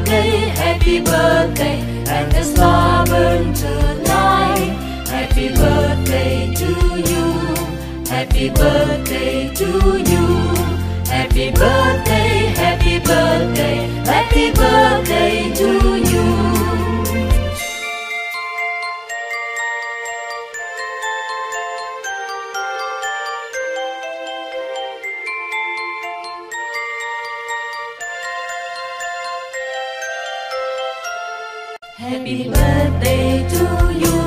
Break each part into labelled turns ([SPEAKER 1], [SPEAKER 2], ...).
[SPEAKER 1] happy birthday, and the star burn tonight. Happy birthday to you, happy birthday to you, happy birthday, happy birthday, happy birthday to you. Happy birthday to you,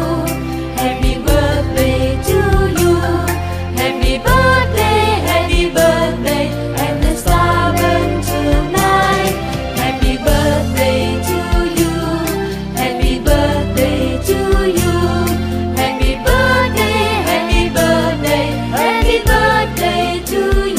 [SPEAKER 1] happy birthday to you, happy birthday, and the star burn tonight. Happy birthday to you, happy birthday to you, happy birthday, happy birthday, happy birthday to you.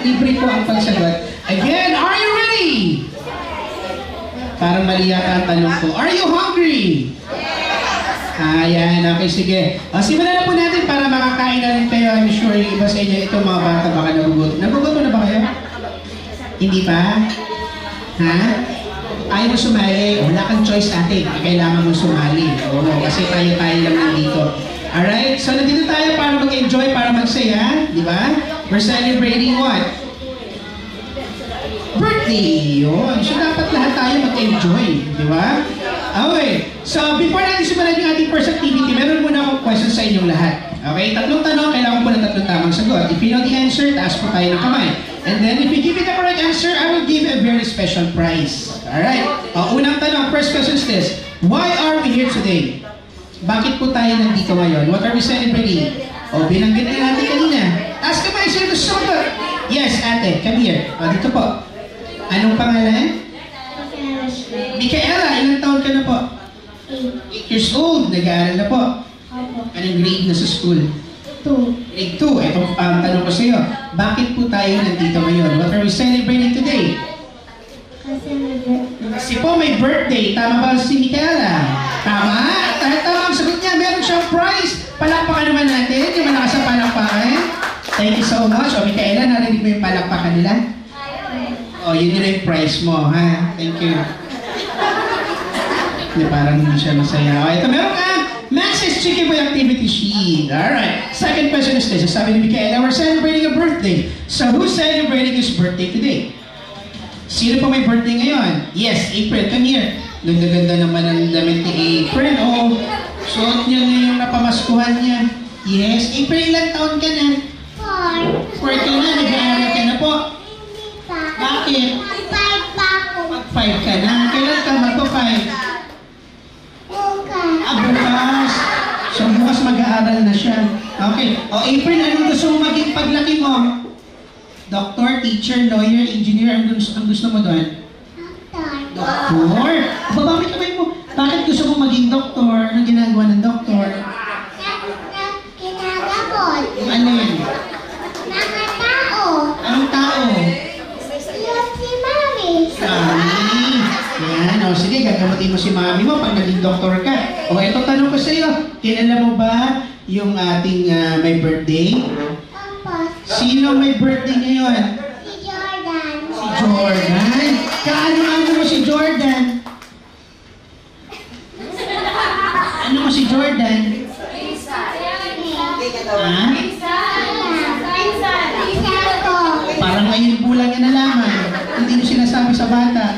[SPEAKER 2] libre po ang pagsagot. Again, are you ready? Parang mali yata ang tanong ko. Are you hungry? Ayan, okay, sige. Simulan na po natin para makakain na rin kayo. I'm sure yung iba sa inyo, itong mga bata baka nagugutom. Nagugutom na ba kayo? Hindi pa? Ha? Ayaw mo sumali. Wala kang choice ate. Kailangan mo sumali. Oo, kasi tayo-tayo lang nandito. Alright, so nandito tayo para mag-enjoy, para magsaya. Di ba? We're celebrating what? Birthday! Yun. So dapat lahat tayo mag-enjoy. Di ba? Okay. So before natin simulan yung ating first activity, meron muna akong question sa inyong lahat. Okay? Tatlong tanong, kailangan po ng tatlong tamang sagot. If you know the answer, taas po tayo ng kamay. And then if you give me the correct answer, I will give you a very special prize. Alright? Unang tanong, first question is this. Why are we here today? Bakit po tayo nandito ngayon? What are we celebrating? Binanggit na natin kanina. Ask ka ba, sino gusto mo? Yes, ate, come here. Dito po. Anong pangalan? Micaela, ilang taon ka na po? 8 years old. Nag-aaral na po. Anong grade na sa school?
[SPEAKER 3] 2.
[SPEAKER 2] Grade 2. Ito ang tanong ko sa iyo. Bakit po tayo nandito ngayon? What are we celebrating today? Kasi po may birthday. Tama ba si Micaela? Tama? Tama ang sagot niya. Meron siyang prize. Palakpakan naman natin. Yung malakas sa palakpakan. Thank you so much. Micaela, narinig mo yung palakpakan nila? Yun yung prize mo, ha? Thank you. Parang hindi siya masaya. Ito, meron ka. Max's Chicken Boy Activity Sheet. Alright. Second question is this. Sabi ni Micaela, we're celebrating a birthday. So, who's celebrating his birthday today? Sino po may birthday ngayon? Yes, April. Come here. Ganda-ganda naman ang damit ni April. Suot niya na yung napamaskuhan niya. Yes. April, ilang taon ka na? 4 ka na. Nag-aaral ka na po. Bakit?
[SPEAKER 3] Mag-5 pa ako.
[SPEAKER 2] Mag-5 ka na. Kailan ka magpa-5? Bukas. So bukas mag-aaral na siya. Okay. April, anong gusto mo maging paglaki mo? Doctor, teacher, lawyer, engineer, ang gusto mo doon? Doktor? Babamit kamay mo. Bakit gusto mo maging doktor? Anong ginagawa ng doktor?
[SPEAKER 3] Ginagabot.
[SPEAKER 2] Ano yun?
[SPEAKER 3] Mga tao.
[SPEAKER 2] Anong tao?
[SPEAKER 3] Yung si Mami.
[SPEAKER 2] Mami. Yan. Sige, gagamutin mo si mami mo pag naging doktor ka. Ito tanong ko sa iyo. Kilala mo ba yung ating may birthday?
[SPEAKER 3] Opo.
[SPEAKER 2] Sino may birthday ngayon?
[SPEAKER 3] Si Jordan.
[SPEAKER 2] Si Jordan. Kaano-ano mo si Jordan? Ano mo si Jordan? Ha? Parang ngayon po lang yan nalaman. Hindi mo sinasabi sa bata.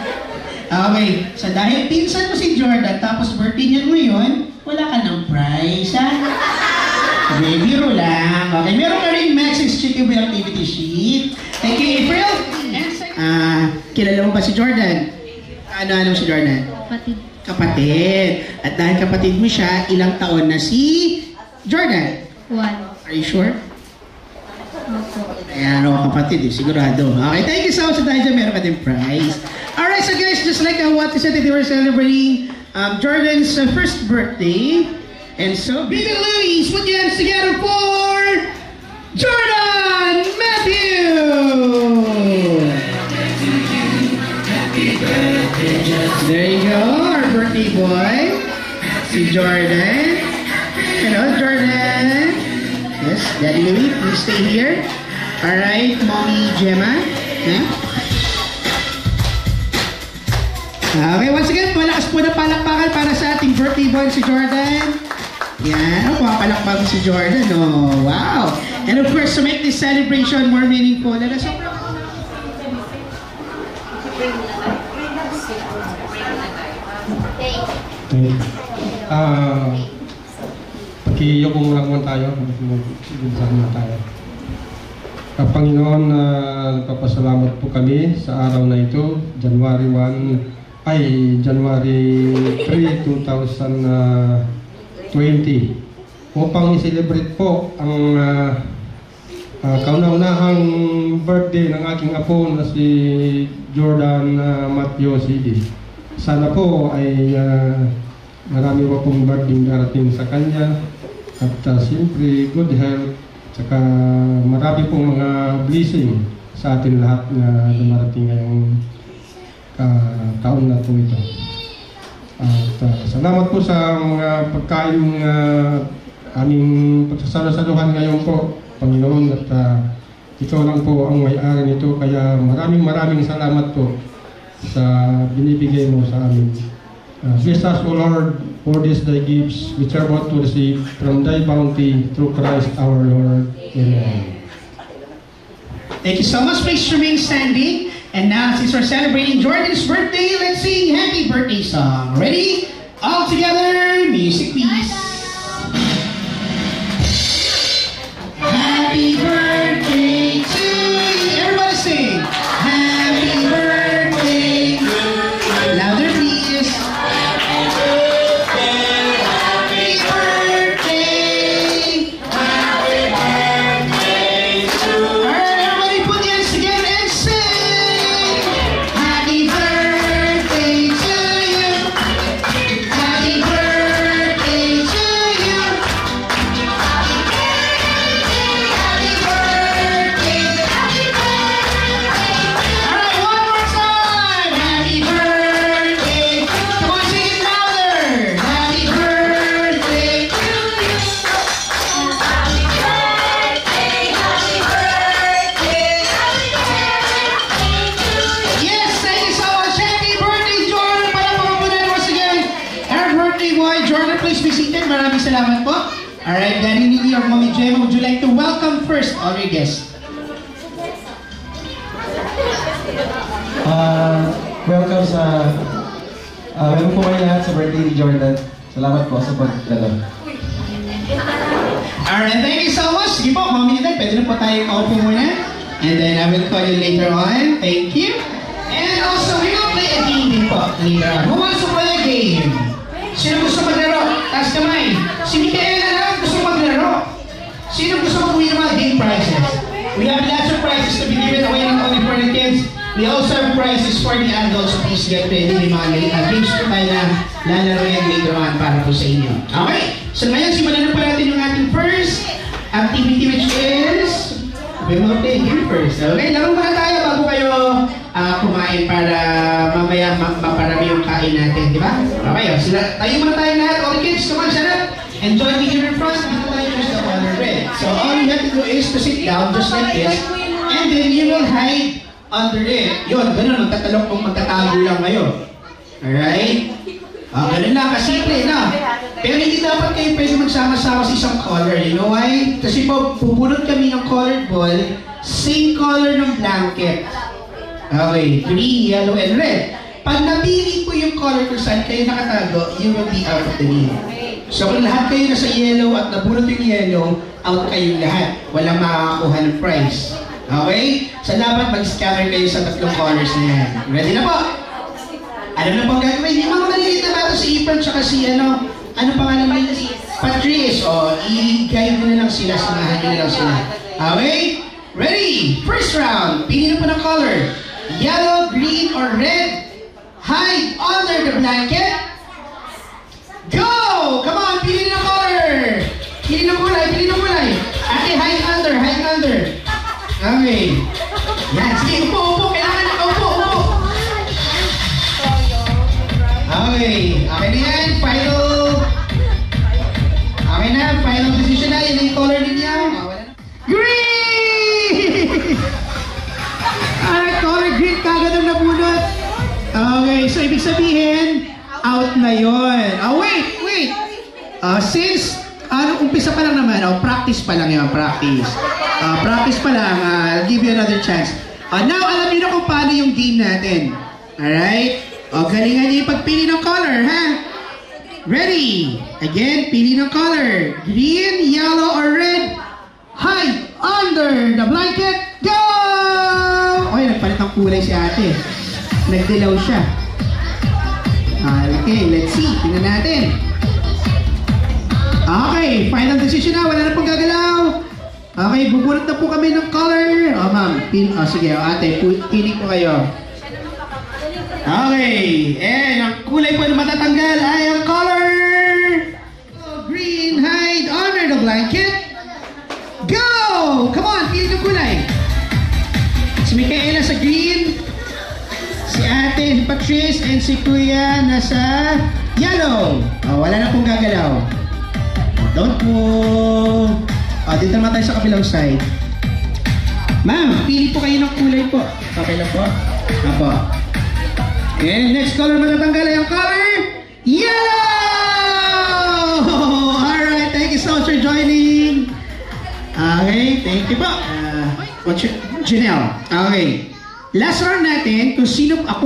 [SPEAKER 2] Okay. So dahil pinsan mo si Jordan, tapos birthday niya ngayon, wala ka ng prize, ha? Biro lang. Okay. Meron ka rin Max's Chicken Boy Activity Sheet. Thank you, April. Kilala mo ba si Jordan? Ano si Jordan?
[SPEAKER 3] Kapatid.
[SPEAKER 2] Kapatid. At dahil kapatid mo siya, ilang taon na si Jordan?
[SPEAKER 3] 1.
[SPEAKER 2] Are you sure?
[SPEAKER 3] Opo.
[SPEAKER 2] Ayan, kapatid sigurado. Okay, thank you so much. Dahil dyan, meron ka din prize. Alright, so guys, just like what we said, they were celebrating Jordan's first birthday. And so, big Louise, put your hands together for Jordan Matthew! There you go, our birthday boy, si Jordan. Hello, Jordan. Yes, Daddy Louie, please stay here. Alright, Mommy Gemma. Okay, once again, malakas po na palakpakan para sa ating birthday boy si Jordan. Yan, palakpakan si Jordan. Wow. And of course, to make this celebration more meaningful, let us
[SPEAKER 4] Pakiyok mo muna tayo. Mag-ibigsan na tayo. Panginoon, nagpapasalamat po kami sa araw na ito, January 3, 2020, upang i-celebrate po ang kauna-unahang birthday ng aking apo na si Jordan Matthew CD. Sana po ay marami pa pong birthday darating sa kanya at siyempre good health. Saka marami pong mga blessing sa atin lahat na dumarating ngayong taon na po ito. At salamat po sa mga pagkain aming pagsasalo-saluhan ngayon po, Panginoon, at ikaw lang po ang may-ari nito, kaya maraming salamat po sa binibigay mo sa amin. Bless us, O Lord, for these thy gifts which are about to receive from thy bounty through Christ our Lord. Amen.
[SPEAKER 2] Thank you so much. Please remain standing. And now, since we're celebrating Jordan's birthday, let's sing happy birthday song. Ready? All together, music please. Happy birthday to you. Everybody sing. Happy birthday. Louder please. Happy birthday. Happy birthday. Happy birthday to you. Alright, everybody put your hands together and sing. Happy birthday to you. Happy birthday to you. Happy birthday. Alright, one more time. Happy birthday. Come on, sing it louder. Happy birthday to you. Yes, thank you so much. Happy birthday, Jordan. Palakpakan po natin once again. Our birthday boy, Jordan, please be seated. Maraming salamat po. Alright, Daddy Nini or Mommy Gemma, would you like to welcome first all your guests?
[SPEAKER 5] Welcome sa welcome po kayo lahat sa birthday ni Jordan. Salamat po sa pagdalo.
[SPEAKER 2] Alright, thank you so much. Sige po, Mommy Nini, pwede na po tayo maupo muna. And then I will call you later on. Thank you. And also, we will play a game din po later on. Who wants to play a game? Sino gusto maglaro? Taas kamay. Si Michaela lang gusto maglaro. Sino gusto mag-uwi ng mga game prizes? We have lots of prizes to be given away not only for the kids. We also have prizes for the adults. So please get ready. May mga games po tayo na lalaro yan later on para po sa inyo. Okay? So ngayon, simulan na po natin yung ating first activity, which is we will play game first. Okay? Laro muna tayo bago kayo kumain para mamaya maparami yung kain natin. Di ba? Okay. Tayo muna tayo lahat. All the kids, come on, shut up. And join me here in front. Dito tayo use the color red. So all you have to do is to sit down just like this. And then you will hide under it. Yun, ganun. Magtatalok kung magtatago lang kayo. Alright? Ganun lang, kasimple na. Pero hindi dapat kayo pwede magsama-sama sa isang color. You know why? Kasi po, pupulot kami ng colored ball, same color ng blanket. Okay, green, yellow, and red. Pag napili po yung color kung saan kayo nakatago, you will be out of the game. So kung lahat kayo nasa yellow at nabulot yung yellow, out kayong lahat. Walang makakakuha ng prize. Okay? Sa laban, mag-scatter kayo sa tatlong colors na yan. Ready na po? Alam na po ang gagawin. Yung mga maliliit na bata si Ipan tsaka si ano pangalan nila? Patrice. O, i-guide mo na lang sila. Samahan nyo na lang sila. Okay? Ready? First round. Pili na po ng color. Yellow, green, or red. Hide under the blanket. Go! Come on, pili ng color. Pili ng kulay, pili ng kulay. Ate, hide under, hide under. Okay. Yan, sige, upo. Kailangan na upo. Okay. Okay na yan. Final decision na. Yan yung color ninyo. Green! Alright, color green kagad ang nabunot. Okay, so ibig sabihin, out na yun. Wait. Since, umpisa pa lang naman, practice pa lang yun, practice. Practice pa lang, I'll give you another chance. Now, alam niyo na kung paano yung game natin. Alright? Galingan niyo yung pagpili ng color, ha? Ready? Again, pili ng color. Green, yellow, or red. Hide under the blanket. Go! Okay, nagpalit ng kulay si ate. Nagdilaw siya. Okay, let's see. Tingnan natin. Okay, final decision na. Wala na pong gagalaw. Okay, bubunot na po kami ng color. Ma'am. Sige, ate. Pili po kayo. Okay. Ang kulay po na matatanggal ay ang color. Green, hide under the blanket. Go! Come on, pili ng kulay. Si Patrice and si Kuya nasa yellow. Wala na pong gagalaw. Don't move. Dito naman tayo sa kabilang side. Ma'am, pili po kayo ng kulay po. Okay lang po? Apo. And next color matatanggal ay ang color yellow! Alright, thank you so much for joining. Okay, thank you po. What's your Janelle? Okay. Last round natin, kung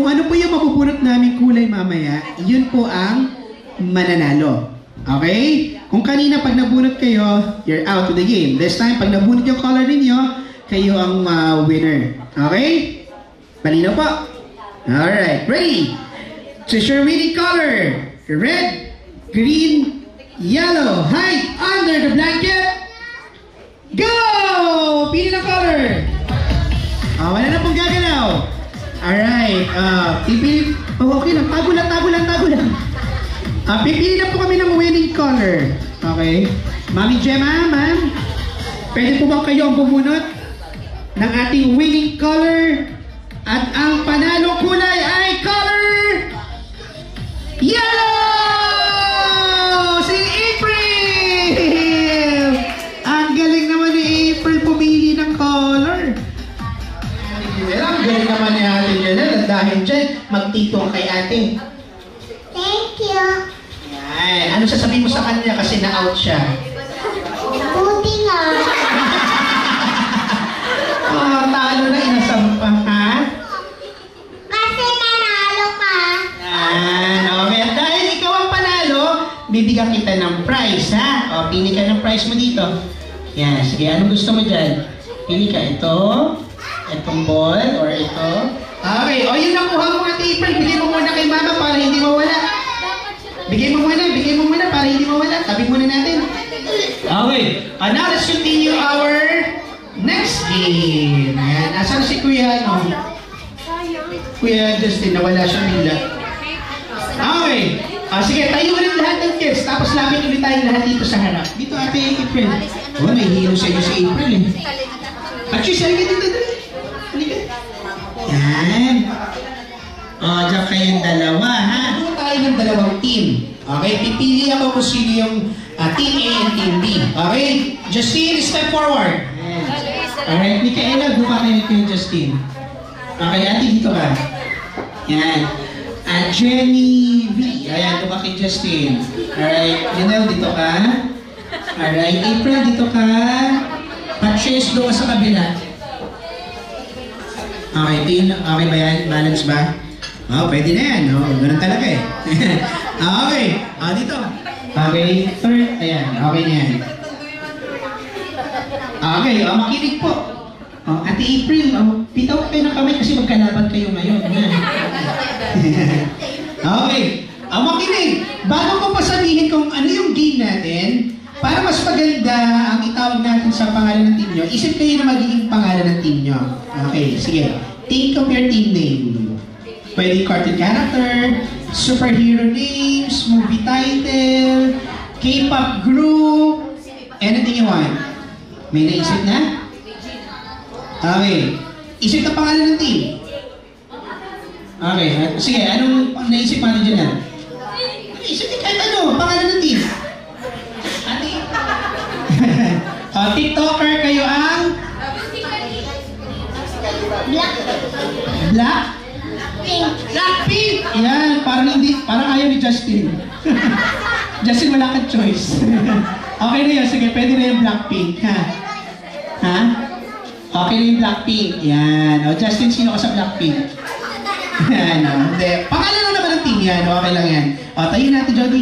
[SPEAKER 2] ano po yung mapupulot namin kulay mamaya, yun po ang mananalo. Okay? Kung kanina pag nabunot kayo, you're out of the game. This time, pag nabunot yung color ninyo, kayo ang winner. Okay? Malinaw po? Alright, ready? Choose your winning color. Red, green, yellow. Hide under the blanket. Go! Pili ng color. Wala na pong gagalaw. Alright. Pipili. Okay lang. Tago lang. Pipili na po kami ng winning color. Okay. Mami Gemma, ma'am. Pwede po ba kayo ang bumunot ng ating winning color? At ang panalo kulay ay color yellow! Si April! Ang galing naman ni April pumili ng color. Ang galing naman ni Ate Janelle. Dahil dyan, magtito kay ate.
[SPEAKER 3] Thank you.
[SPEAKER 2] Yan. Ano sasabihin mo sa kanya kasi na-out siya?
[SPEAKER 3] Buti nga.
[SPEAKER 2] Talo na inasampang, ha?
[SPEAKER 3] Kasi nanalo ka.
[SPEAKER 2] Yan. Okay. At dahil ikaw ang panalo, bibigyan kita ng prize, ha? Pili ka ng prize mo dito. Yan. Sige, anong gusto mo dyan? Pili ka. Ito, itong ball, or ito. Okay. Yun nakuha mo at April. Bigay mo muna kay mama para hindi mawala. Bigay mo muna para hindi mawala. Tabi muna natin. Okay. Now let's continue our next game. Ayan. Asan si Kuya, Kuya Justin, nawala siya bigla. Okay. Sige, tayo ulit lahat ng kids. Tapos lapit ulit tayo lahat dito sa harap. Dito ate April. May hilo sa inyo si April eh. Actually, halika dito. Halika. Yan. Diyan kayong dalawa, ha? Doon tayo ng dalawang team. Okay, pipili ako kung sino yung team A and team B. Okay? Justine, step forward. Alright, Micaela, buka kayo kay Justine. Okay, ate, dito ka. Yan. Jenny V. Ayan, buka kay Justine. Alright, Janelle, dito ka. Alright, April, dito ka. Patrice, doon ka sa kabila. Okay, team. Okay ba yan? Balance ba? Pwede na yan. Ganun talaga eh. Okay. Dito. Okay, third. Ayan, okay na yan. Okay, makinig po. Ate April, pitaw kayo ng kamay kasi magkalaban kayo ngayon. Okay, makinig. Bago ko pa sabihin kung ano yung game natin, para mas maganda ang itawag natin sa pangalan ng team nyo, isip kayo na magiging pangalan ng team nyo. Okay, sige. Think of your team name. Pwede cartoon character, superhero names, movie title, K-pop group, anything you want. May naisip na? Okay. Isip na pangalan ng team. Okay. Sige, anong naisip natin dyan? Isip din kahit ano, pangalan ng team. TikToker kayo ang? Black? Blackpink! Yan, parang ayaw ni Justin. Justin, wala kang choice. Okay na yun, sige, pwede na yung Blackpink, ha? Ha? Okay na yung Blackpink. Yan. Justin, sino ka sa Blackpink? Yan, hindi. Pangalan lang naman ng team yan. Okay lang yan. Tayo natin, Jody.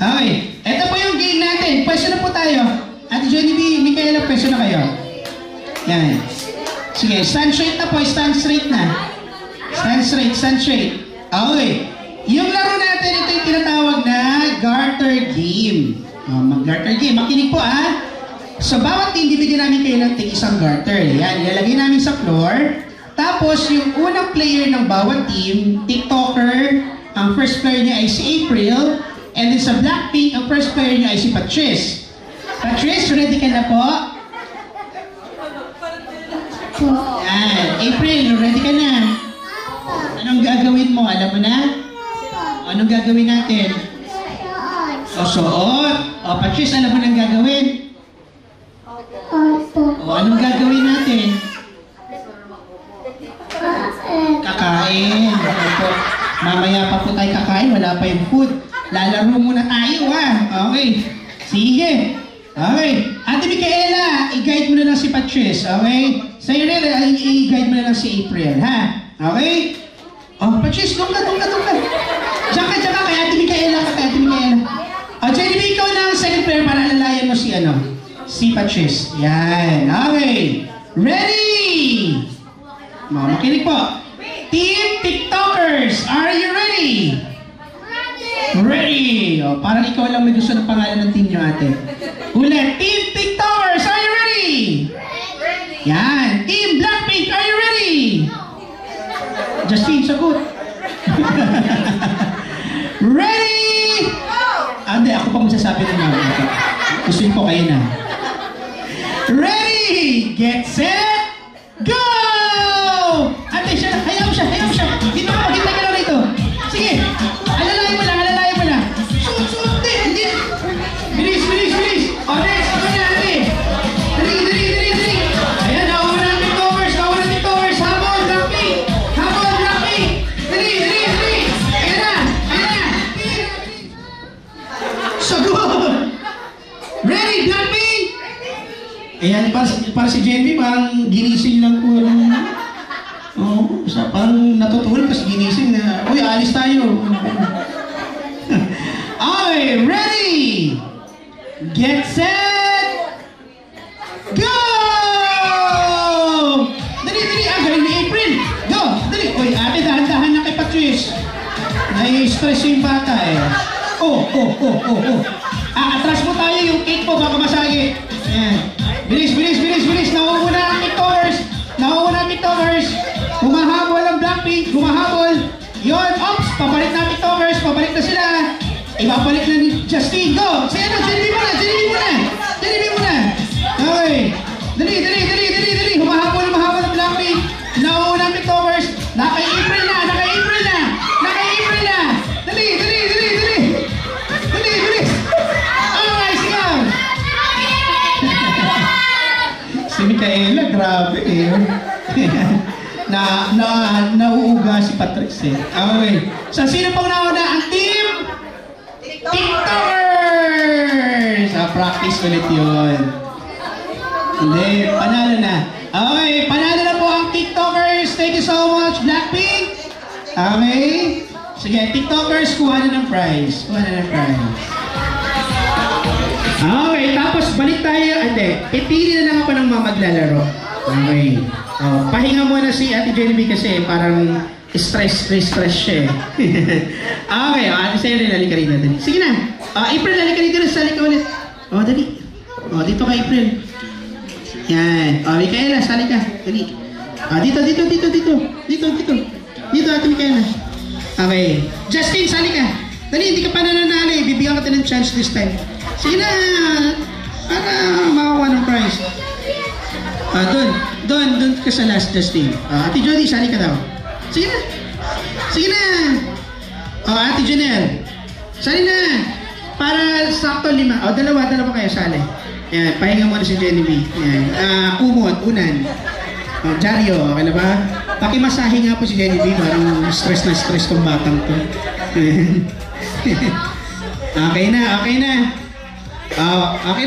[SPEAKER 2] Okay. Ito po yung game natin. Pwesto na po tayo. Ate Jody B, Micaela, pwesto na kayo. Yan. Sige, stand straight na po. Stand straight na. Stand straight. Okay. Yung laro natin, ito yung tinatawag na garter game. Mag-garter game. Makinig po, ha? Sa bawat team, bibigyan namin kayo ng isang garter. Yan, ilalagay namin sa floor. Tapos, yung unang player ng bawat team, TikToker, ang first player niya ay si April. And then sa Blackpink, ang first player niya ay si Patrice. Patrice, ready ka na po? Yan. April, ready ka na? Anong gagawin mo? Alam mo na? Anong gagawin natin? O, suot. O, Patrice, alam mo nang gagawin? O, anong gagawin natin? Kakain. Opo. Mamaya pa po tayo kakain. Wala pa yung food. Lalaro muna tayo, ha? Okay. Sige. Okay. Ate Micaela, i-guide mo na lang si Patrice. Okay? Sa'yo rin, i-guide mo na lang si April, ha? Okay? Oh, Patrice, doon ka. Diyan ka, kay Ate Micaela. O, Jenny, ikaw na ang second player para alalayan mo si, si Patrice. Yan. Okay. Ready? Makinig po. Team TikTokers, are you ready? Ready! O, parang ikaw lang may gusto ng pangalan ng team nyo, ate. Ulit. Team TikTokers, are you ready? Yan. Team Blackpink, are you ready? Justine, sagot. Ready? Hindi, ako pa magsasabi ng mga. Gusto niyo po kayo na. Ready! Get set! Go! Ate, hayaw siya. Dito ka, maghintay ka lang rito. Sige, alalayan mo lang. Suot, hindi. Bilis. O, next, ako na, ate. Dali. Ayan, nakuha na ang TikTokers. Habol, Blackpink. Dali. Ayan na. Sagot! Ready, Blackpink? Ayan, para si Jenny, parang ginising lang po. Parang natutulog kasi ginising na, uy, alis tayo. Okay, ready? Get set! Go! Dali, galing ni April. Go! Dali. Uy, ate, dahan-dahan na kay Patrice. Nai-stress yung bata eh. Oh. Atras mo tayo yung cake po, baka masagi. Ayan. Bilis. Nauuna ang TikTokers. Humahabol ang Blackpink. Yun, ops, pabalik na TikTokers. Pabalik na sila. Ibabalik na ni Justine. Go! Sige na, Jenny muna. Okay. Dali. Humahabol ang Blackpink. Nauuna ang TikTokers. Nakay April na. Dali. Okay, sige. Si Micaela, grabe eh. Nauuga si Patrice eh. Okay. So, sino pang nauna? Ang team? TikTokers! Practice ulit yun. Hindi, panalo na. Okay, panalo na po ang TikTokers. Thank you so much, Blackpink. Okay. Sige, TikTokers, kuha na ng prize. Okay, tapos balik tayo. Pipili na lang ako ng mga maglalaro. Okay. Pahinga muna si Ate Jenny kasi parang stress siya eh. Okay, Ate Jenny, halika rin natin. Sige na. April, halika rin. Sali ka ulit. Dali. Dito ka, April. Yan. Micaela, sali ka. Dali. Dito. Dito, Ate Micaela. Okay. Justine, sali ka. Dali, hindi ka pa nananalo eh. Bibigyan ka ng chance this time. Sige na. Para makakuha ng prize. Doon ka sa last, Justine. Ate Jody, sali ka daw. Sige na. Ate Janelle. Sali na. Para sakto 5. Dalawa kayo sali. Yan, pahinga muna si Jenny B. Yan. Kumot, unan. Jaryo, okay na ba? Pakimasahe nga po si Jenny B. Parang stress tong batang to. Okay na. Okay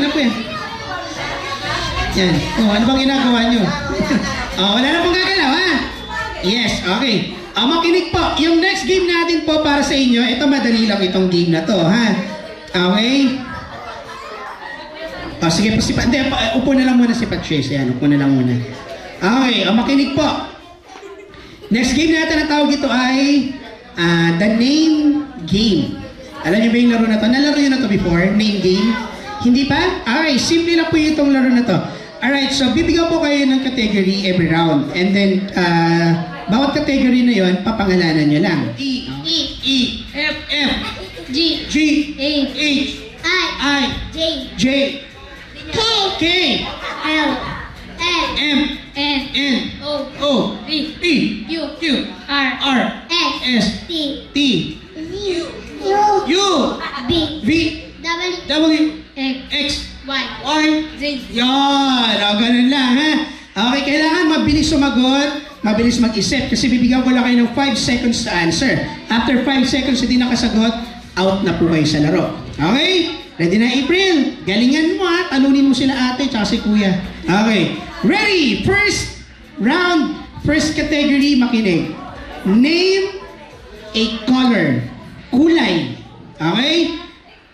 [SPEAKER 2] na po yan. Yan. Ano bang ginagawa nyo? Wala na pong gagalaw, ha? Yes, okay. Makinig po. Yung next game natin po para sa inyo, ito madali lang itong game na to, ha? Okay? Sige, upo na lang muna si Patrice. Yan, upo na lang muna. Okay, makinig po. Next game natin na tawag ito ay The Name Game. Alam niyo ba yung laro na to? Nalaro nyo na to before? Name Game? Hindi pa? Okay, simple lang po itong laro na to. Alright, so bibigyan po kayo ng category every round. And then, bawat category na yon papangalanan nyo lang. E, F, G, H, I, J, K, L, M, N, O, P, Q, R, R. S.
[SPEAKER 3] T.
[SPEAKER 2] T.
[SPEAKER 3] Z.
[SPEAKER 2] U.
[SPEAKER 3] B.
[SPEAKER 2] V. W.
[SPEAKER 3] X.
[SPEAKER 2] X.
[SPEAKER 3] Y.
[SPEAKER 2] Y. Yan. O, ganun lang, ha? Okay, kailangan mabilis sumagot, mabilis mag-isip kasi bibigyan ko lang kayo ng 5 seconds to answer. After 5 seconds hindi nakasagot, out na po kayo sa laro. Okay? Ready na, April? Galingan mo, ha? Talunin mo sila ate tsaka si kuya. Okay. Ready? First round, first category, makinig. Name a color. Kulay. Okay?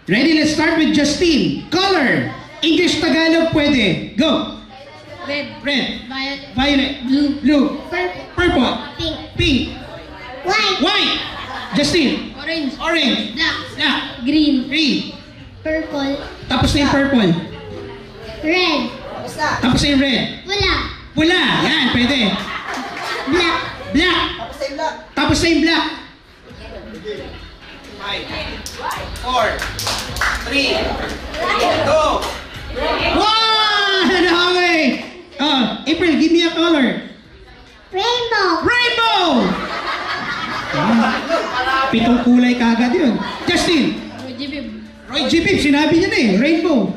[SPEAKER 2] Ready? Let's start with Justine. Color. English, Tagalog, pwede. Go.
[SPEAKER 3] Red.
[SPEAKER 2] Red.
[SPEAKER 3] Violet.
[SPEAKER 2] Violet.
[SPEAKER 3] Blue.
[SPEAKER 2] Blue.
[SPEAKER 3] Purple.
[SPEAKER 2] Purple.
[SPEAKER 3] Pink.
[SPEAKER 2] Pink.
[SPEAKER 3] White.
[SPEAKER 2] White. Justine.
[SPEAKER 3] Orange.
[SPEAKER 2] Orange.
[SPEAKER 3] Black.
[SPEAKER 2] Black.
[SPEAKER 3] Green.
[SPEAKER 2] Green.
[SPEAKER 3] Purple.
[SPEAKER 2] Tapos na yung purple.
[SPEAKER 3] Red.
[SPEAKER 2] Tapos na yung red.
[SPEAKER 3] Pula.
[SPEAKER 2] Pula. Yan, pwede.
[SPEAKER 3] Black.
[SPEAKER 2] Black. Tapos na yung black. 5, 4, 3, 2, 1! Okay! April, give me a color.
[SPEAKER 3] Rainbow.
[SPEAKER 2] Rainbow! Pitong kulay kagad yun. Justin. Roy G. Bibb, sinabi niya na eh. Rainbow.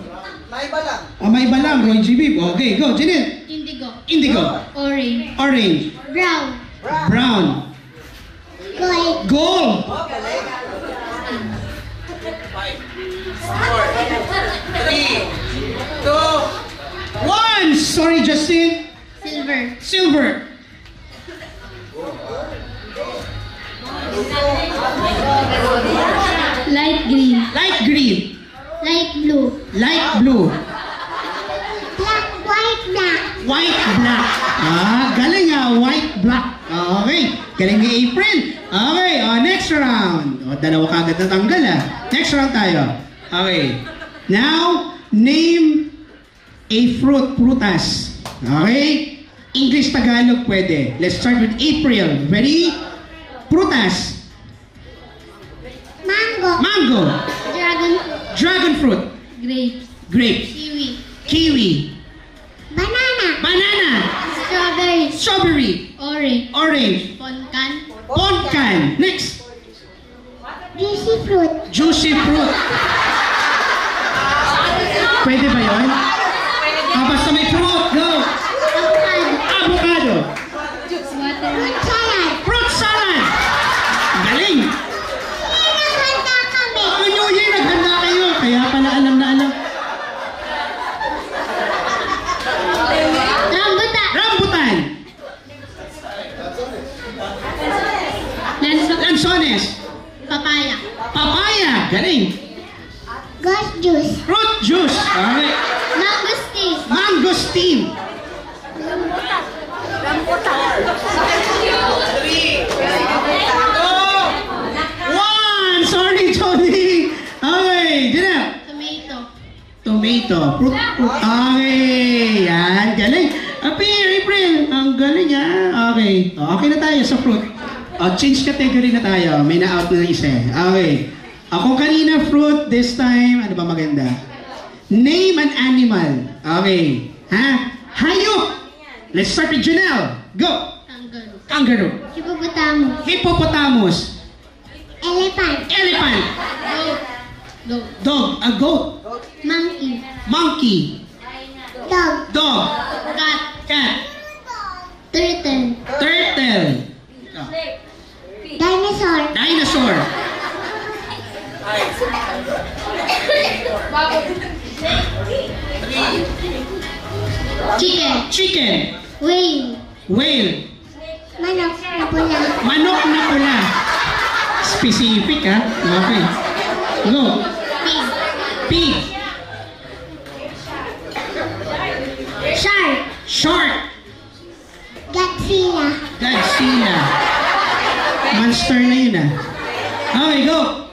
[SPEAKER 2] May iba lang. May iba lang. Roy G. Bibb. Okay, go. Janet.
[SPEAKER 3] Indigo.
[SPEAKER 2] Indigo.
[SPEAKER 3] Orange.
[SPEAKER 2] Orange.
[SPEAKER 3] Brown.
[SPEAKER 2] Brown.
[SPEAKER 3] Gold.
[SPEAKER 2] Gold. 1. Sorry, Justin.
[SPEAKER 3] Silver.
[SPEAKER 2] Silver.
[SPEAKER 3] Light green.
[SPEAKER 2] Light green.
[SPEAKER 3] Light blue.
[SPEAKER 2] Light blue.
[SPEAKER 3] Black. White. Black.
[SPEAKER 2] White, black. Galing white, black. Okay. Galing ni April. Okay, next round. Dalawa kagad natanggal Next round tayo. Okay. Now, name a fruit, prutas. Okay? English, Tagalog, pwede. Let's start with April. Ready? Prutas.
[SPEAKER 3] Mango.
[SPEAKER 2] Mango.
[SPEAKER 3] Dragon fruit.
[SPEAKER 2] Dragon fruit.
[SPEAKER 3] Grapes.
[SPEAKER 2] Grapes.
[SPEAKER 3] Kiwi.
[SPEAKER 2] Kiwi.
[SPEAKER 3] Banana.
[SPEAKER 2] Banana.
[SPEAKER 3] Strawberry.
[SPEAKER 2] Strawberry.
[SPEAKER 3] Orange.
[SPEAKER 2] Orange.
[SPEAKER 3] Poncan.
[SPEAKER 2] Poncan. Next.
[SPEAKER 3] Juicy fruit.
[SPEAKER 2] Juicy fruit. Pwede ba yun? Basta may fruit. Go.
[SPEAKER 3] Avocado.
[SPEAKER 2] Avocado.
[SPEAKER 3] Watermelon. Salad.
[SPEAKER 2] Fruit salad. Galing.
[SPEAKER 3] Naghanda kami.
[SPEAKER 2] New Year, naghanda kayo. Kaya pala alam na alam.
[SPEAKER 3] Rambutan.
[SPEAKER 2] Rambutan. Lanzones.
[SPEAKER 3] Papaya.
[SPEAKER 2] Papaya. Galing.
[SPEAKER 3] Goat juice.
[SPEAKER 2] Fruit juice. Okay.
[SPEAKER 3] Mangosteen.
[SPEAKER 2] Mangosteen. Sorry, Tony. Okay, Janelle.
[SPEAKER 3] Tomato.
[SPEAKER 2] Tomato. Fruit. Okay. Yan. Galing. April. Ang galing Okay. Okay na tayo sa fruit. Change category na tayo. May na-out na isa. Okay. Ako kanina fruit. This time, ano ba maganda? Name an animal. Okay. Hayop. Let's start with Janelle. Go.
[SPEAKER 3] Kangaroo.
[SPEAKER 2] Kangaroo.
[SPEAKER 3] Hippopotamus.
[SPEAKER 2] Hippopotamus.
[SPEAKER 3] Elephant.
[SPEAKER 2] Elephant.
[SPEAKER 3] Goat.
[SPEAKER 2] Dog. A goat.
[SPEAKER 3] Monkey.
[SPEAKER 2] Monkey.
[SPEAKER 3] Dog.
[SPEAKER 2] Dog.
[SPEAKER 3] Cat.
[SPEAKER 2] Cat.
[SPEAKER 3] Turtle.
[SPEAKER 2] Turtle.
[SPEAKER 3] Dinosaur.
[SPEAKER 2] Dinosaur.
[SPEAKER 3] Chicken.
[SPEAKER 2] Chicken.
[SPEAKER 3] Whale.
[SPEAKER 2] Whale.
[SPEAKER 3] Manok na pula.
[SPEAKER 2] Manok na pula. Specific Okay. Go.
[SPEAKER 3] Pig.
[SPEAKER 2] Pig.
[SPEAKER 3] Shark.
[SPEAKER 2] Shark.
[SPEAKER 3] Godzilla.
[SPEAKER 2] Godzilla. Monster na yun Okay, go.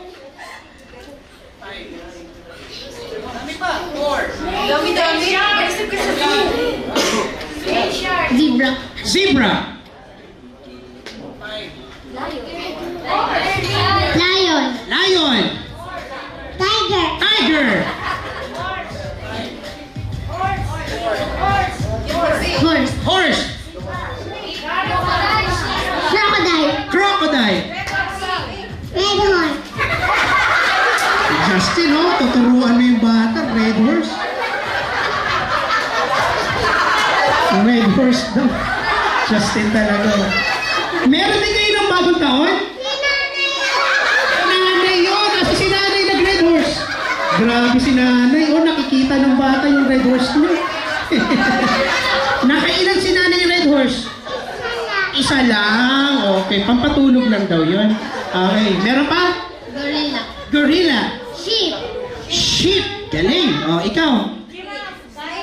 [SPEAKER 3] Zebra.
[SPEAKER 2] Zebra.
[SPEAKER 3] Lion.
[SPEAKER 2] Lion.
[SPEAKER 3] Tiger.
[SPEAKER 2] Tiger.
[SPEAKER 3] Horse.
[SPEAKER 2] Horse.
[SPEAKER 3] Crocodile.
[SPEAKER 2] Justin, oh, tuturuan mo yung bata. Red horse. Red horse daw. Justin talaga. Meron din kayo ng bagong taon? Nanay yun. Kasi si nanay nag-red horse. Grabe si nanay. Oh, nakikita ng bata yung red horse niya. Nakailan si nanay yung red horse? Isa lang. Okay, pampatulog lang daw yun. Okay, meron pa?
[SPEAKER 3] Gorilla.
[SPEAKER 2] Gorilla.
[SPEAKER 3] Sheep.
[SPEAKER 2] Sheep. Galing. O, ikaw?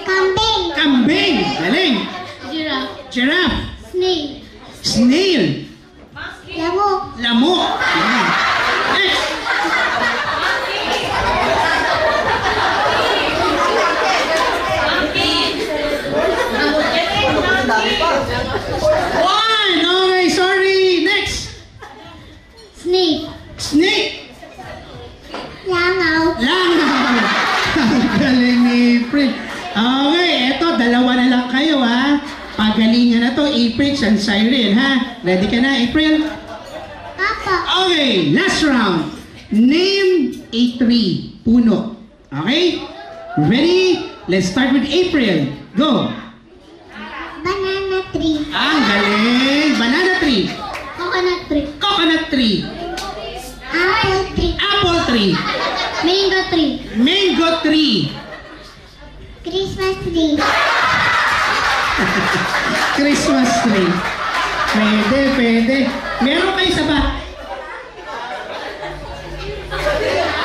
[SPEAKER 3] Kambing.
[SPEAKER 2] Kambing. Galing.
[SPEAKER 3] Giraffe.
[SPEAKER 2] Giraffe.
[SPEAKER 3] Snail.
[SPEAKER 2] Snail.
[SPEAKER 3] Lamok.
[SPEAKER 2] Lamok. Galing. Next. One. Okay, sorry. Next.
[SPEAKER 3] Snake.
[SPEAKER 2] Snake.
[SPEAKER 3] Langaw.
[SPEAKER 2] Langaw. Ang galing ni April. Okay, eto, dalawa na lang kayo, ha? Pagalingan na to, April and Cyril, ha? Ready ka na, April?
[SPEAKER 3] Papa.
[SPEAKER 2] Okay, last round. Name a tree. Puno. Okay? Ready? Let's start with April. Go.
[SPEAKER 3] Banana tree.
[SPEAKER 2] Ang galing. Banana tree.
[SPEAKER 3] Coconut tree.
[SPEAKER 2] Coconut tree.
[SPEAKER 3] Apple tree.
[SPEAKER 2] Apple tree.
[SPEAKER 3] Mango tree.
[SPEAKER 2] Mango tree.
[SPEAKER 3] Christmas tree.
[SPEAKER 2] Christmas tree. Pwede, pwede. Meron kayo sa ba?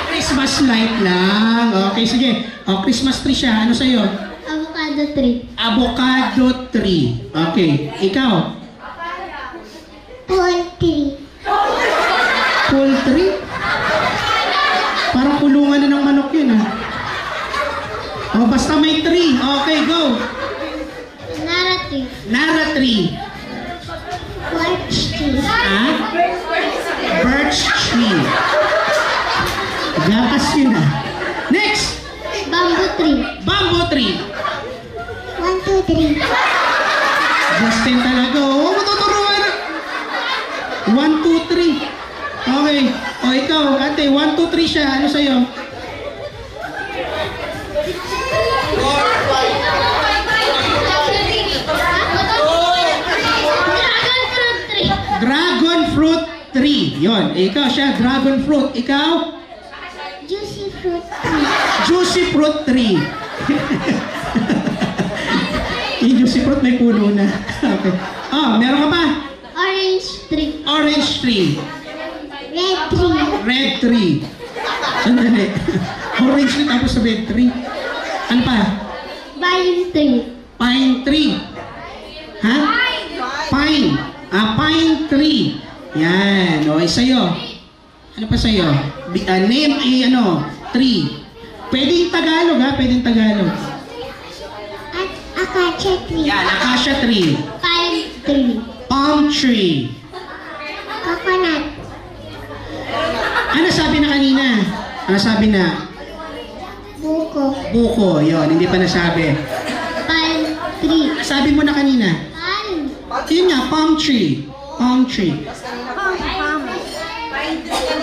[SPEAKER 2] Christmas light lang. Okay, sige. O, Christmas tree siya. Ano sa'yo?
[SPEAKER 3] Avocado tree.
[SPEAKER 2] Avocado tree. Okay. Ikaw?
[SPEAKER 3] Poultry.
[SPEAKER 2] Poultry? Parang kulungan na ng manok yun, ha? O, basta may tree. Okay, go.
[SPEAKER 3] Nara tree.
[SPEAKER 2] Nara tree.
[SPEAKER 3] Birch tree.
[SPEAKER 2] Ha? Birch tree. Gatas yun, ha? Next!
[SPEAKER 3] Bamboo tree.
[SPEAKER 2] Bamboo tree.
[SPEAKER 3] 1, 2, 3.
[SPEAKER 2] Justin talaga. Oo, matuturuan na. 1, 2, 3. Okay. O, ikaw, ate. 1, 2, 3 siya. Ano sa'yo?
[SPEAKER 3] Dragon fruit tree.
[SPEAKER 2] Dragon fruit tree. Yon. Ikaw siya. Dragon fruit. Ikaw?
[SPEAKER 3] Juicy fruit tree.
[SPEAKER 2] Juicy fruit tree. Yung juicy fruit may puno na. Okay. Oh, meron ka pa?
[SPEAKER 3] Orange tree.
[SPEAKER 2] Orange tree.
[SPEAKER 3] Red tree.
[SPEAKER 2] Red tree. Sandali. Orange tree tapos red tree. Ano pa?
[SPEAKER 3] Vine tree.
[SPEAKER 2] Pine tree. Ha? Pine. Ah, pine tree. Yan. O, sa'yo. Ano pa sa'yo? Name tree. Pwedeng Tagalog, ha? Pwedeng Tagalog.
[SPEAKER 3] At acacia tree.
[SPEAKER 2] Yan, acacia tree.
[SPEAKER 3] Pine tree.
[SPEAKER 2] Palm tree.
[SPEAKER 3] Coconut.
[SPEAKER 2] Ano sabi na kanina? Ano sabi na?
[SPEAKER 3] Buko.
[SPEAKER 2] Buko. Yun, hindi pa nasabi.
[SPEAKER 3] Palm tree.
[SPEAKER 2] Sabi mo na kanina.
[SPEAKER 3] Palm.
[SPEAKER 2] Yun nga, palm tree. Palm tree.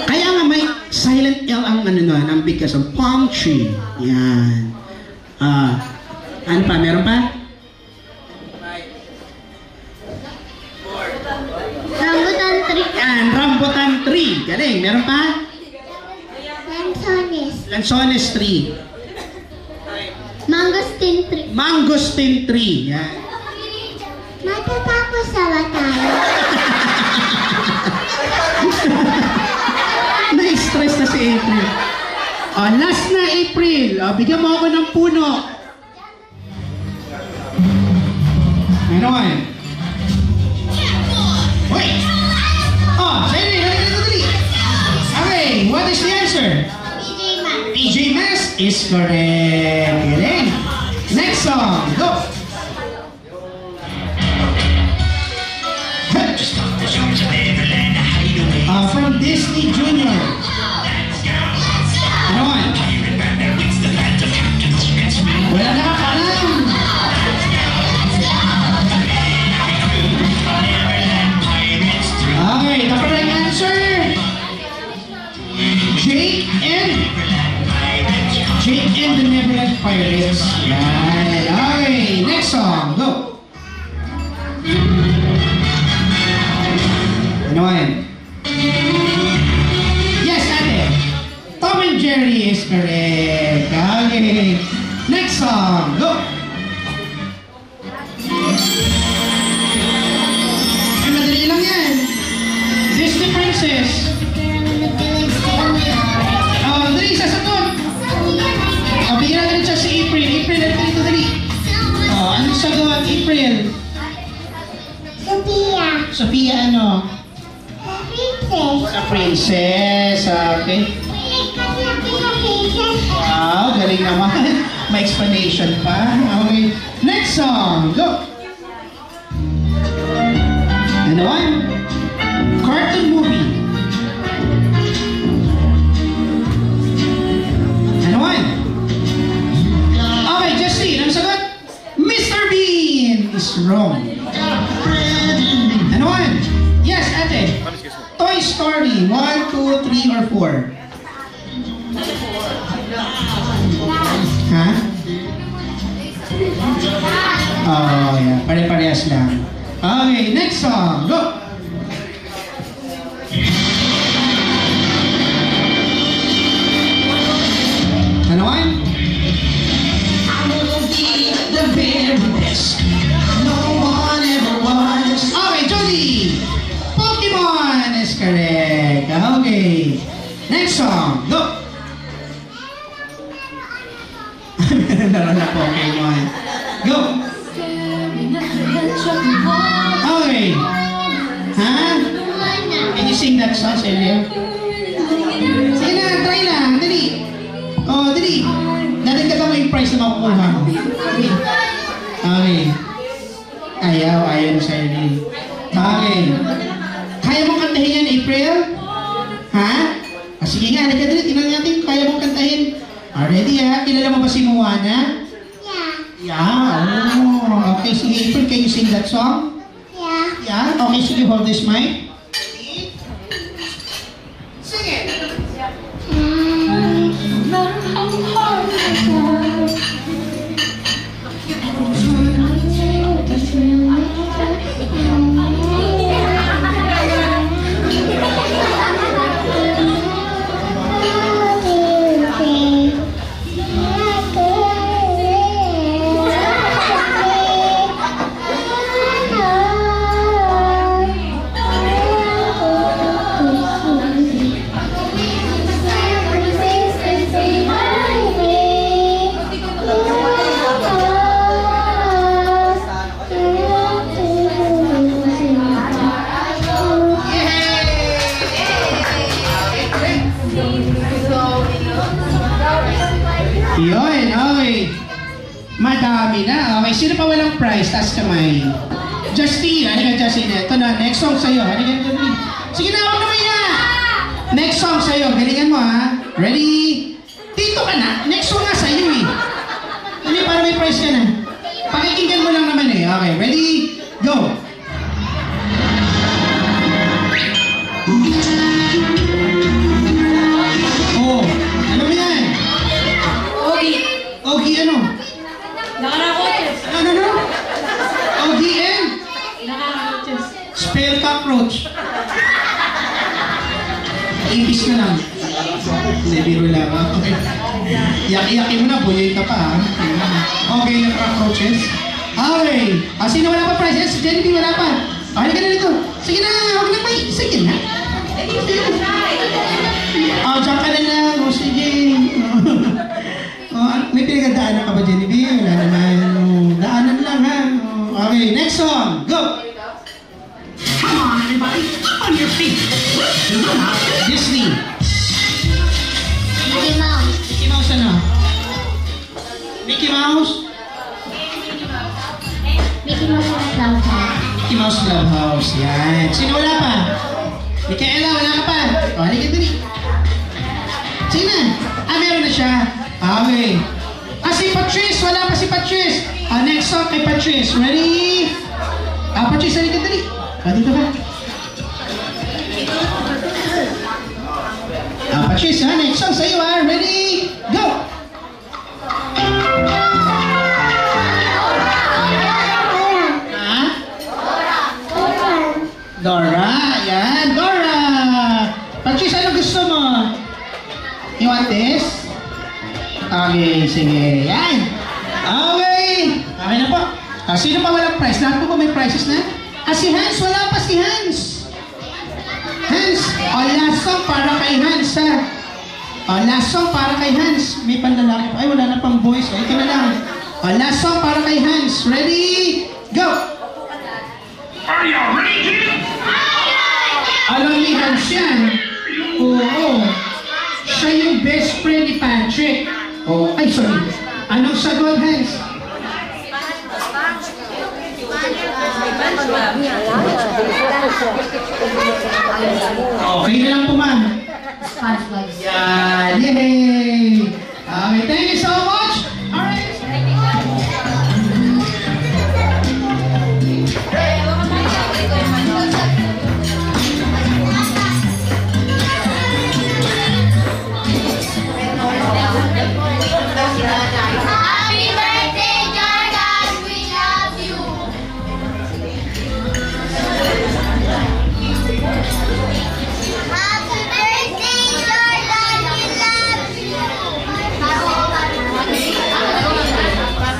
[SPEAKER 2] Kaya nga may silent L ang ang bigkas ng palm tree. Yan. Ano pa? Meron pa?
[SPEAKER 3] Rambutan tree.
[SPEAKER 2] Yan, rambutan tree. Galing. Meron pa?
[SPEAKER 3] Lanzones.
[SPEAKER 2] Lanzones tree.
[SPEAKER 3] Mangosteen tree.
[SPEAKER 2] Mangosteen tree. Yan.
[SPEAKER 3] Matatapos sa tayo.
[SPEAKER 2] Na-stress na si April. Last na, April. Bigyan mo ako ng puno. Meron. Wait. Sa'yo dali. Okay, what is the answer?
[SPEAKER 3] PJ Masks.
[SPEAKER 2] PJ Masks is correct. Galing. Next song. Go. From Disney Junior. Meron. Wala na alam. Okay, the correct answer. Jake and Jake and the Neverland Pirates. Yan. Okay, next song. Go. Ano yan? Yes, ate. Tom and Jerry is correct. Okay. Next song. Go. Ay, madali lang yan. Disney Princess. Oh, dali, sasagot. Oh, bigyan natin siya si April. April, dali, dali. Oh, anong sagot, April?
[SPEAKER 3] Sophia.
[SPEAKER 2] Sophia, ano?
[SPEAKER 3] Princess.
[SPEAKER 2] Sa princess. Okay. Wow, galing naman. May explanation pa. Okay. Next song. Go. Ano one? Cartoon movie. Ano one? Okay, Justine. Ano sagot? Mr. Bean is wrong. Ano one? Yes, ate. Toy Story. 1, 2, 3, or 4? Ha? Oh, yeah. Pare-parehas lang. Okay, next song. Go! Ano one? I will be the very best. No one ever was. Okay, Jody! Pokemon is correct. Okay. Next song. Go! Laro na Pokemon. Go! Okay. Ha? Can you sing that song, Celia? Sige na, try lang. Dali. Oh, dali. Dadagdagan mo yung prize na makukuha mo. Okay. Ayaw na Celia. Okay. Kaya mong kantahin yan, April? Ha? Sige nga, dali. Tingnan natin kung kaya mong kantahin. Ready ha? Kilala mo ba si Moana? Yeah. Oh, okay. Sige, April, can you sing that song? Yeah? Okay, sige, hold this mic. Sing it. Yun, okay. Madami na. Okay, sino pa walang prize? Taas kamay. Justine, halika Justine. Ito na, next song sa'yo. Halika Justine. Sige na, huwag naman na. Next song sa'yo. Galingan mo ha. Ready? Dito ka na. Next song nga sa'yo eh. Hindi, para may prize ka na. Pakikinggan mo lang naman eh. Okay, ready? Go. Oh, ano mo yan? Ogie ano? Ano? Ogie and? Spell cockroach. Ibis na lang. Hindi, biro lang. Okay. Yaki-yaki mo na, buyoy ka pa. Okay, na cockroaches. Okay. Sino wala pa prize? Yes, Jenny, wala pa. Okay ka na dito. Sige na, huwag na pa. Sige na. Diyan ka na lang. O, sige. May pinagdaanan ka ba, Genevieve? Wala naman. Daanan lang, ha? Okay, next song. Go! Come on, everybody. Up on your feet. Disney.
[SPEAKER 3] Mickey Mouse.
[SPEAKER 2] Mickey Mouse ano? Mickey Mouse?
[SPEAKER 3] Mickey Mouse Clubhouse.
[SPEAKER 2] Mickey Mouse Clubhouse. Yan. Sino wala pa? Micaela, wala ka pa. O, halika dali. Sige na. Meron na siya. Okay. Si Patrice. Wala pa si Patrice. Next song kay Patrice. Ready? Patrice, halika dali. Dito ka. Patrice, next song sa'yo ha. Ready? Go! You want this? Okay, sige. Yan. Okay. Okay na po. Sino pa walang prize? Lahat po ba may prizes na? Si Hans. Wala pa si Hans. Hans. Last song para kay Hans, ha? Last song para kay Hans. May panlalaki pa. Ay, wala na pang voice. Ito na lang. Last song para kay Hans. Ready? Go!
[SPEAKER 6] Are you ready?
[SPEAKER 2] Alam ni Hans yan. Oo. Siya yung best friend ni Patrick. Oh, ay, sorry. Anong sagot, Hans? Okay na lang po, ma'am. Yan. Yay! Okay, thank you so much. Alright.
[SPEAKER 3] Happy birthday, Jordan! We love you! Happy birthday, Jordan! We love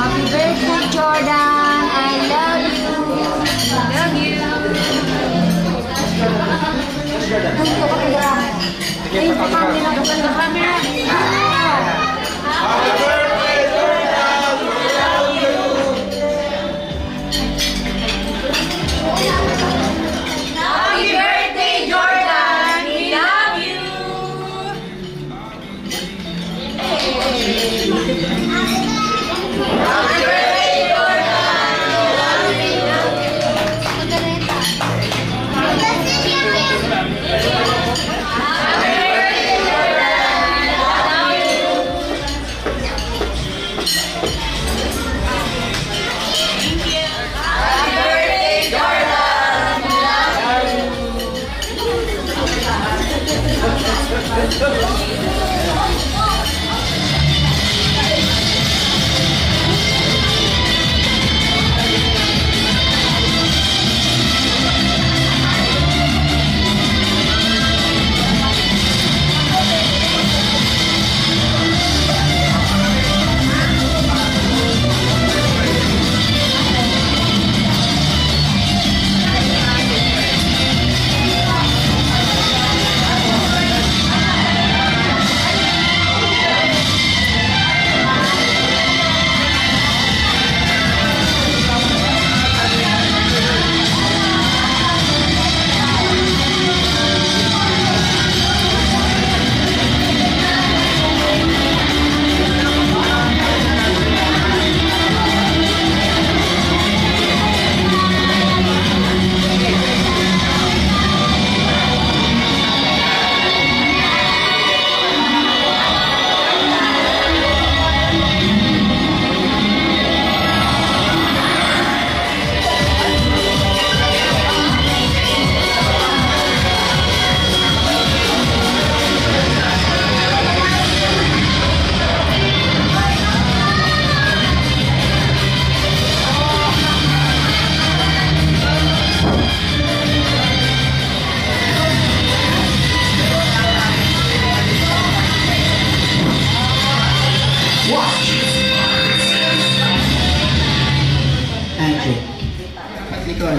[SPEAKER 1] Happy birthday, Jordan. I love you. Love you. Happy birthday, Jordan. We love you. Happy birthday,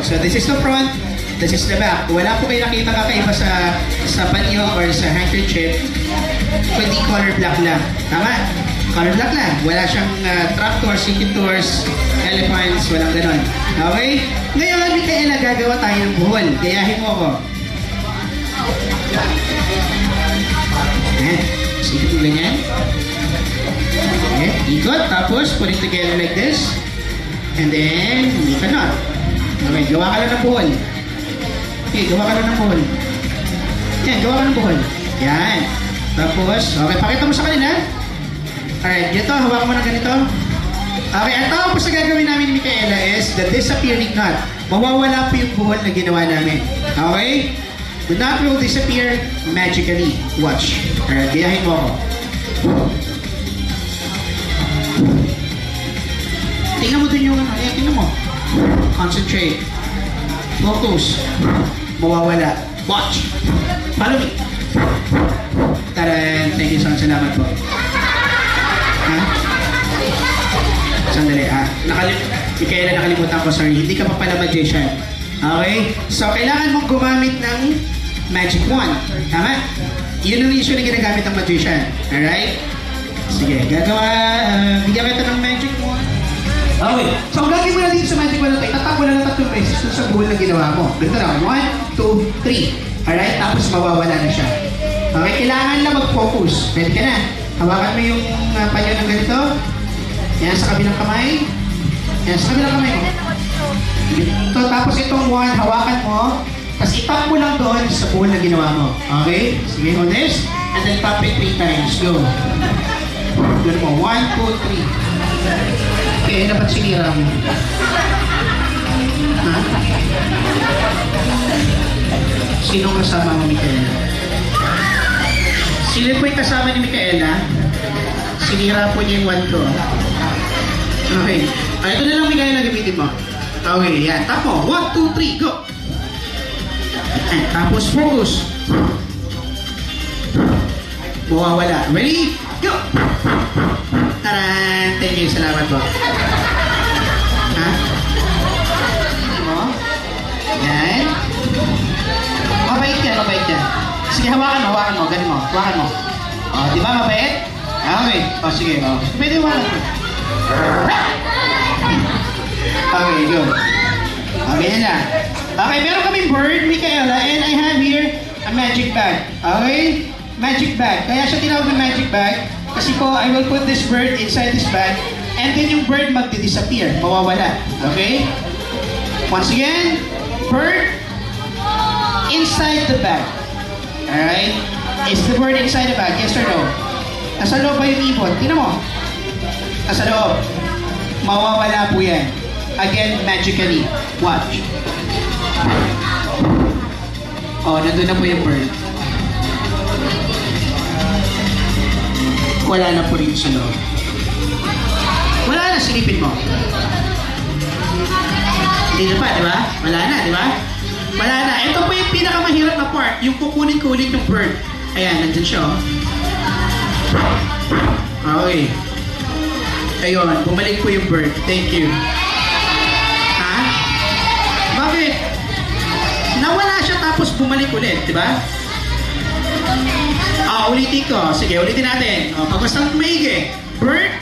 [SPEAKER 2] So this is the front, this is the back. Wala po kayo nakita kakaiba sa panyo or sa handkerchief, kundi color black lang. Tama? Color black lang. Wala siyang trapdoors, sinking doors, elephants, walang ganon. Okay? Ngayon, Micaela, gagawa tayo ng buhol. Gayahin mo ako. Sige po ganyan. Okay, ikot, tapos put it together like this. And then, you cannot. Okay, gawa ka lang ng buhol. Okay, gawa ka lang ng buhol. Yan, gawa ka ng buhol. Yan. Tapos, okay, pakita mo sa kanila. Alright, dito, hawakan mo na ganito. Okay, ang tapos na gagawin namin ni Micaela is the disappearing knot. Mawawala po yung buhol na ginawa namin. Okay? The knot will disappear magically. Watch. Alright, gayahin mo ako. Tingnan mo dun yung ano. Ayan, tingnan mo. Concentrate. Focus. Mawawala. Watch. Follow me. Taran. Thank you so much. Salamat po. Ha? Sandali ha. Kaya nakalimutan ko, sorry. Hindi ka pa pala magician. Okay? So, kailangan mong gumamit ng magic wand. Tama? Yun ang usually ginagamit ng magician. Alright? Sige, gagawa. Bigyan kita ng magic wand. Okay. So, ang gagawin mo na dito sa magic wand natin, tatak mo lang ng 3 beses sa buhol na ginawa mo. Ganito na. 1, 2, 3. Alright? Tapos mawawala na siya. Okay? Kailangan na mag-focus. Pwede ka na. Hawakan mo yung panyo ng ganito. Yan sa kabilang kamay. Yan sa kabilang kamay mo. Ito, tapos itong wand, hawakan mo. Tapos itap mo lang doon sa buhol na ginawa mo. Okay? Sige, on this. And then tap it 3 times. Go. Doon mo. 1, 2, 3. Okay, dapat sinira mo. Ha? Sino kasama mo, Micaela? Sino po yung kasama ni Micaela? Sinira po niya yung wand ko. Okay. Ito na lang, Micaela, gamitin mo. Okay, yan. Tap mo. 1, 2, 3, go! Tapos focus. Mawawala. Ready? Go! Taran! Thank you. Salamat po. Ha? Mo? Yan. Mabait yan, mabait yan. Sige, hawakan mo. Ganin mo. Hawakan mo. O, di ba mabait? Okay. O, sige. O. Pwede hawakan mo. Okay, good. Okay, yan na. Okay, meron kaming bird, Micaela, and I have here a magic bag. Okay? Magic bag. Kaya siya tinawag na magic bag kasi po, I will put this bird inside this bag and then yung bird magdi-disappear. Mawawala. Okay? Once again, bird inside the bag. Alright? Is the bird inside the bag? Yes or no? Nasa loob ba yung ibon? Tingnan mo. Nasa loob. Mawawala po yan. Again, magically. Watch. Oh, nandun na po yung bird. Wala na po rin sa loob. Wala na, silipin mo. Hindi na pa, di ba? Wala na, di ba? Wala na. Ito po yung pinakamahirap na part. Yung kukunin ko ulit yung bird. Ayan, nandun siya, oh. Okay. Ayun, bumalik po yung bird. Thank you. Ha? Bakit? Nawala siya tapos bumalik ulit, di ba? Ulitin ko. Sige, ulitin natin. Pag basta maigi. Bird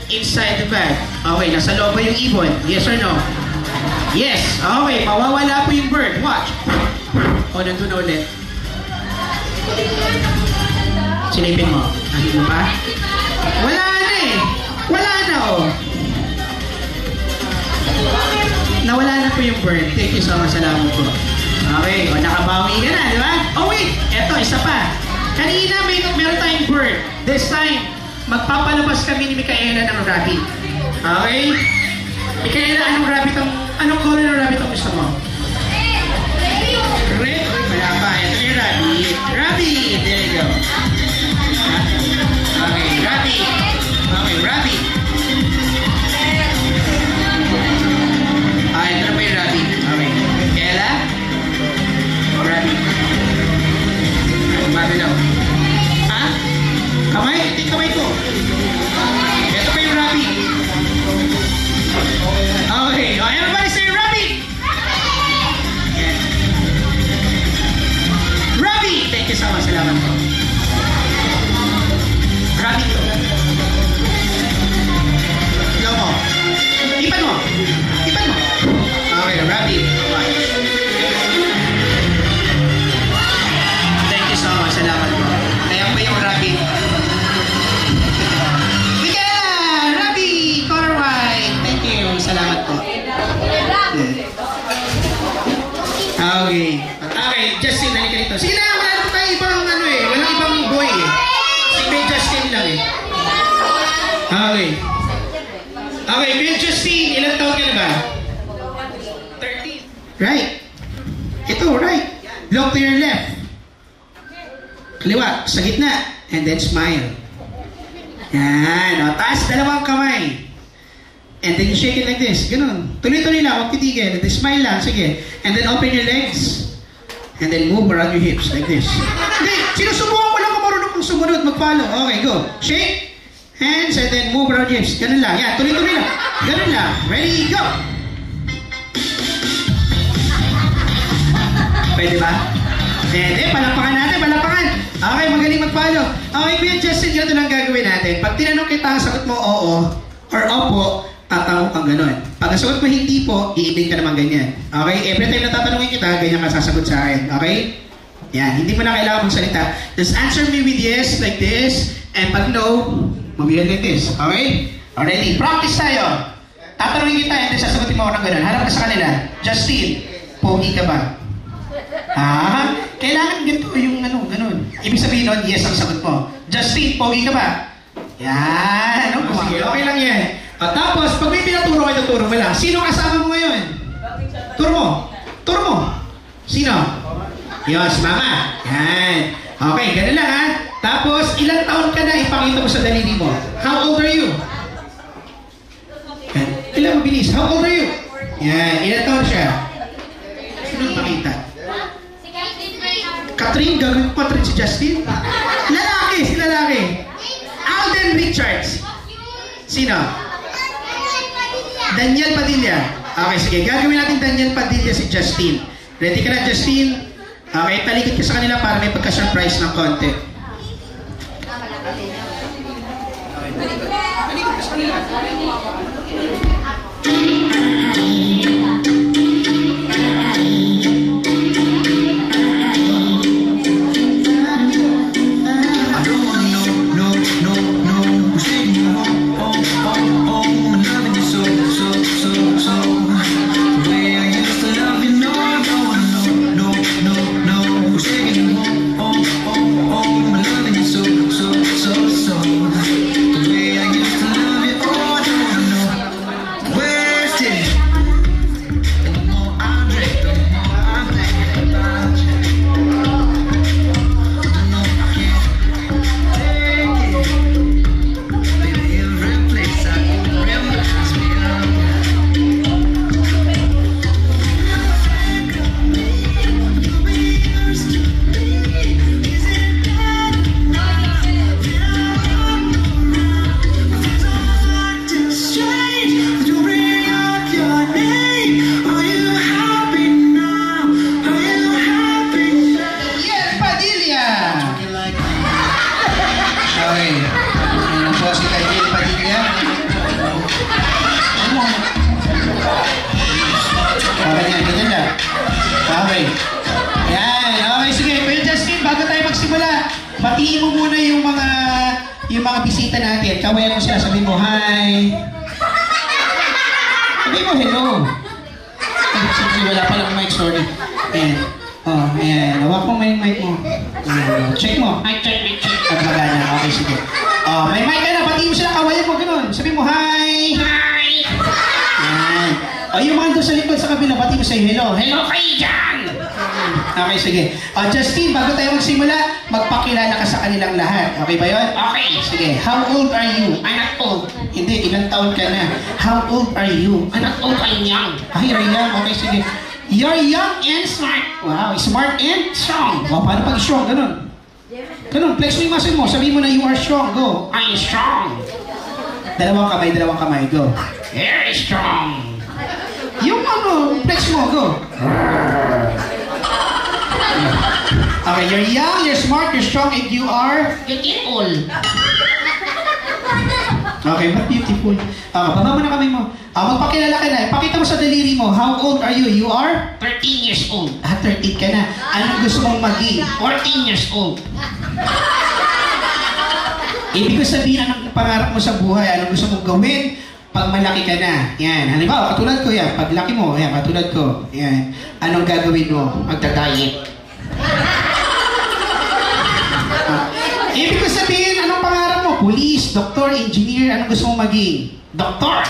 [SPEAKER 2] inside the bag. Okay, nasa loob ba yung ibon? Yes or no? Yes. Okay, mawawala po yung bird. Watch. Nandun na ulit. Silipin mo. Ano pa? Wala na eh. Wala na oh. Nawala na po yung bird. Thank you so much. Salamat po. Okay, nakabawi ka na, di ba? Oh wait, eto, isa pa. Kanina meron tayong bird. This time, magpapalabas kami ni Micaela ng rabbit. Okay? Micaela, anong color ng rabbit ang gusto mo? Red? Wala pa. Ito yung rabbit. Rabbit! There you go. Okay, rabbit. Okay, rabbit. Ito na pa yung rabbit. Okay. Micaela? Rabbit. Mabilaw. Ha? Kamay? Ito yung kamay ko. Ito pa yung rabbit. Okay. Everybody say rabbit! Yeah. Rabbit! Thank you so much. Salamat po. Rabbit ko. Ilaw mo. Ipan mo. Ipan mo. Okay, rabbit. Salamat po. Kaya po yung rabbit. Micaela! Rabbit! Color white! Thank you. Salamat po. Okay. Okay, Justin, halika rito. Sige na, wala po tayo ibang walang ibang boy eh. Sige, Justin lang eh. Okay. Okay, Bill Justin, ilang taon ka na ba? 13. Right. Ito, right. Look to your left. Kaliwa, sa gitna, and then smile. Yan, taas dalawang kamay. And then you shake it like this. Ganun. Tuloy-tuloy lang. Huwag titigil. And then smile lang. Sige. And then open your legs. And then move around your hips like this. Hindi. Sinusubukan ko lang kung marunong kong sumunod. Mag-follow. Okay, go. Shake. Hands and then move around your hips. Ganun lang. Yan. Tuloy-tuloy lang. Ganun lang. Ready? Go. Pwede ba? Pwede. Palakpakan natin. Palakpakan. Okay, magaling mag-follow. Okay, Kuya Justin, yun lang gagawin natin. Pag tinanong kita, sagot mo oo or opo, tatawa kang gano'n. Pag nasagot mo hindi po, iibig ka naman ganyan. Okay? Every time na tatanungin kita, ganyan ka sasagot sa akin. Okay? Yan. Hindi mo na kailangan magsalita. Just answer me with yes, like this. And pag no, mabihan like this. Okay? Already. Practice tayo. Tatanungin kita, and then sasagutin mo ako ng gano'n. Harap ka sa kanila. Justin, pogi ka ba? Kailangan ganito yung ano, gano'n. Ibig sabihin nun, yes ang sagot mo. Justin, pogi ka ba? Yan. No? Sige, okay lang yan. At tapos, pag may pinaturo kayo, tuturo mo lang. Sino kasama mo ngayon? Turo mo. Turo mo. Sino? Yun, si Mama. Yan. Okay, ganun lang ha. Tapos, ilang taon ka na ipakita mo sa daliri mo? How old are you? Yan. Ilang mabilis? How old are you? Yan. Ilang taon siya? Sino pakita? Catherine, gagawin ko Catherine si Justin? Lalaki, si lalaki. Alden Richards. Sino? Daniel Padilla. Okay, sige. Gagawin natin Daniel Padilla si Justin. Ready ka na, Justin? Okay, talikod ka sa kanila para may pagka-surprise ng konti. Talikod ka sa kanila. Batiin mo muna yung mga bisita natin. Kawayan mo sila, sabihin mo, hi. Sabihin mo, hello. Sige, wala pa lang mic, sorry. Ayan. Oh, ayan. Hawak mo may mic mo. Ayan. Check mo. Hi, check. At magana. Okay, sige. Oh, may mic ka na. Batiin mo sila, kawayan mo, ganun. Sabihin mo, hi. Hi. Ayan. O, yung mga doon sa likod sa kabila, batiin mo sa'yo, hello. Hello kayo dyan. Okay, sige. Justin, bago tayo magsimula, magpakilala ka sa kanilang lahat. Okay ba yun? Okay. Sige. How old are you? Anak old. Hindi, ilang taon ka na. How old are you? Anak old, I'm young. Ay, you're young. Okay, sige. You're young and smart. Wow, smart and strong. Wow, paano pag strong? Ganun. Ganun, flex mo yung muscle mo. Sabihin mo na you are strong. Go. I'm strong. Dalawang kamay. Go. Very strong. Yung ano, flex mo. Go. Okay, you're young, you're smart, you're strong, and you are beautiful. Okay, but beautiful. Baba mo na kami mo. Magpakilala ka na. Pakita mo sa daliri mo. How old are you? You are? 13 years old. 13 ka na. Anong gusto mong maging? 14 years old. Ibig ko sabihin, anong pangarap mo sa buhay? Anong gusto mong gawin pag malaki ka na? Yan. Halimbawa, katulad ko yan. Pag laki mo, yan, katulad ko. Yan. Anong gagawin mo? Magda-diet. Ibig ko sabihin, anong pangarap mo? Police, doktor, engineer, anong gusto mong maging? Doktor!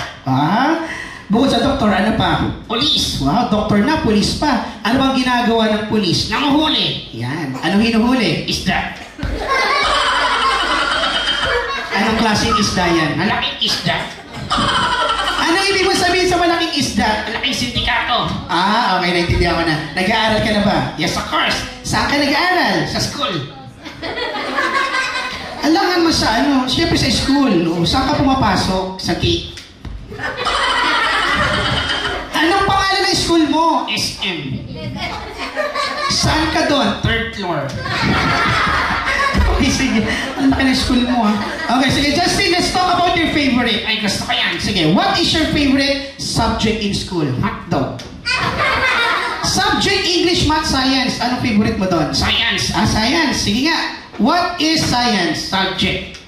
[SPEAKER 2] Bukod sa doktor, ano pa? Police! Wow, doktor na, police pa. Ano bang ginagawa ng police? Nanguhuli! Yan. Anong hinuhuli? Isda. Anong klaseng isda yan? Malaking isda. Ano Anong ibig mo sabihin sa malaking isda?
[SPEAKER 6] Malaking sindikato.
[SPEAKER 2] Ah, okay, naintindihan ko na. Nag-aaral ka na ba?
[SPEAKER 6] Yes, of course.
[SPEAKER 2] Saan ka nag-aaral?
[SPEAKER 6] Sa school.
[SPEAKER 2] Alangan mo sa ano? Siyempre sa school. O, saan ka pumapasok? Sa cake. Anong pangalan ng school mo?
[SPEAKER 6] SM.
[SPEAKER 2] Saan ka doon?
[SPEAKER 6] 3rd floor.
[SPEAKER 2] Okay, sige. Ano ka ng school mo, ha? Okay, sige. Justin, let's talk about your favorite.
[SPEAKER 6] Ay, gusto ko yan.
[SPEAKER 2] Sige, what is your favorite subject in school?
[SPEAKER 6] Hotdog.
[SPEAKER 2] Subject, English, Math, Science. Anong favorite mo doon?
[SPEAKER 6] Science.
[SPEAKER 2] Ah, Science. Sige nga. What is Science?
[SPEAKER 6] Subject.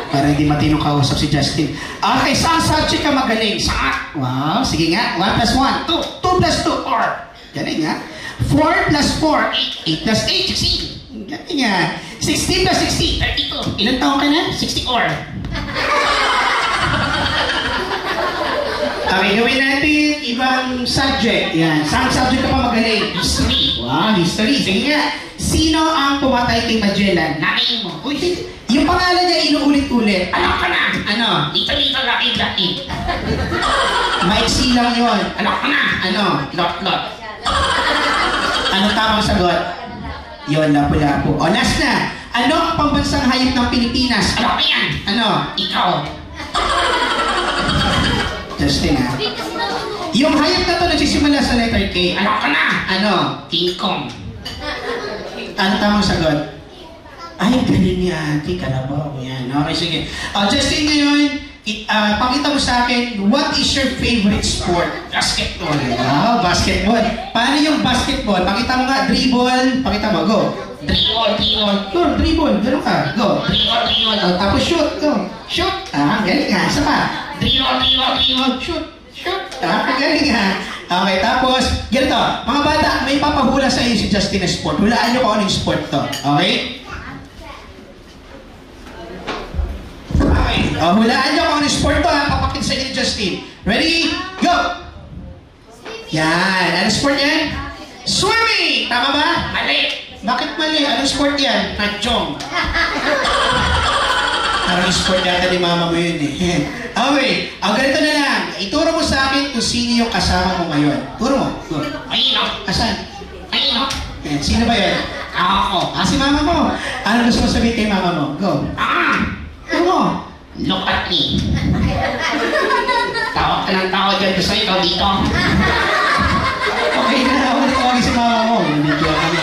[SPEAKER 2] Para hindi matinong kausap si Justin. Okay, saan subject ka magaling?
[SPEAKER 6] Saan?
[SPEAKER 2] Wow, sige nga. 1 plus 1. 2. 2 plus 2. 4. Galing nga. 4 plus 4. 8 plus 8. 16. Galing nga. 16 plus 60.
[SPEAKER 6] 32.
[SPEAKER 2] Ilan taon ka na?
[SPEAKER 6] 64.
[SPEAKER 2] Okay, gawin natin ibang subject. Yan. Saan subject ka pa magaling?
[SPEAKER 6] History.
[SPEAKER 2] Wow, history. Sige nga. Sino ang pumatay kay Magellan?
[SPEAKER 6] Nanay mo.
[SPEAKER 2] Uy, yung pangalan niya inuulit-ulit.
[SPEAKER 6] Alam ka na.
[SPEAKER 2] Ano?
[SPEAKER 6] Lito-lito, laki-laki.
[SPEAKER 2] Maiksi lang yun.
[SPEAKER 6] Alam ka na.
[SPEAKER 2] Ano?
[SPEAKER 6] Lot-lot.
[SPEAKER 2] Anong tamang sagot? Yun, lapu-lapu. O, last na. Ano ang pambansang hayop ng Pilipinas?
[SPEAKER 6] Alam ka yan.
[SPEAKER 2] Ano?
[SPEAKER 6] Ikaw.
[SPEAKER 2] Justin, ha? Yung hayop na to nagsisimula sa letter K.
[SPEAKER 6] Alam ka na.
[SPEAKER 2] Ano?
[SPEAKER 6] King Kong.
[SPEAKER 2] Ano tamang sagot? Ay, galing ni Ate. Kalabaw. Yan. Okay, sige. Justin, ngayon, pakita mo sa akin, what is your favorite sport?
[SPEAKER 6] Basketball.
[SPEAKER 2] Wow, basketball. Paano yung basketball? Pakita mo nga, dribble. Pakita mo, go.
[SPEAKER 6] Dribble.
[SPEAKER 2] Go, dribble. Ganun ka. Go.
[SPEAKER 6] Dribble.
[SPEAKER 2] Tapos shoot. Go.
[SPEAKER 6] Shoot.
[SPEAKER 2] Ah, galing nga. Isa pa.
[SPEAKER 6] Dribble.
[SPEAKER 2] Shoot. Ah, galing nga. Okay, tapos, ganito. Mga bata, may papahula sa iyo si Justin na sport. Hulaan nyo kung anong sport to. Okay? Okay. Hulaan nyo kung anong sport to, ha? Papakita sa inyo ni Justin. Ready? Go! Yan. Anong sport yan? Swimming! Tama ba?
[SPEAKER 6] Mali.
[SPEAKER 2] Bakit mali? Anong sport yan?
[SPEAKER 6] Najong.
[SPEAKER 2] Parang sport yata ni mama mo yun eh. Okay, ganito na lang. Ituro mo sa akin kung sino yung kasama mo ngayon. Turo mo. Go.
[SPEAKER 6] Ayun o.
[SPEAKER 2] Asan?
[SPEAKER 6] Ayun o.
[SPEAKER 2] Yan. Sino ba yan?
[SPEAKER 6] Ako.
[SPEAKER 2] Si mama mo. Ano gusto mo sabihin kay mama mo? Go. Turo mo.
[SPEAKER 6] Look at me. Tawag ka ng tawag dyan gusto ikaw dito.
[SPEAKER 2] Okay na. Huwag si mama mo. Medyo kami.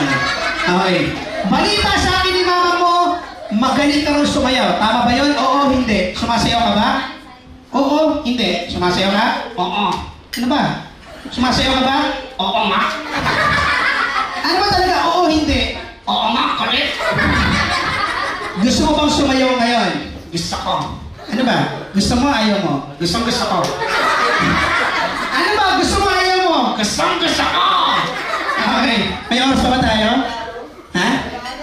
[SPEAKER 2] Okay. Balita sa akin ni mama mo, magaling ka rin sumayaw. Tama ba yun? Oo, hindi. Sumasayaw ka ba? Oo, hindi. Sumasayaw ka?
[SPEAKER 6] Oo.
[SPEAKER 2] Ano ba? Sumasayaw ka ba?
[SPEAKER 6] Oo nga.
[SPEAKER 2] Ano ba talaga? Oo, hindi.
[SPEAKER 6] Oo nga, correct.
[SPEAKER 2] Gusto mo bang sumayaw ngayon?
[SPEAKER 6] Gusto ko.
[SPEAKER 2] Ano ba? Gusto mo, ayaw mo?
[SPEAKER 6] Gusto ko.
[SPEAKER 2] Ano ba? Gusto mo, ayaw mo?
[SPEAKER 6] Gusto ko.
[SPEAKER 2] Okay. May oras pa ba tayo? Ha?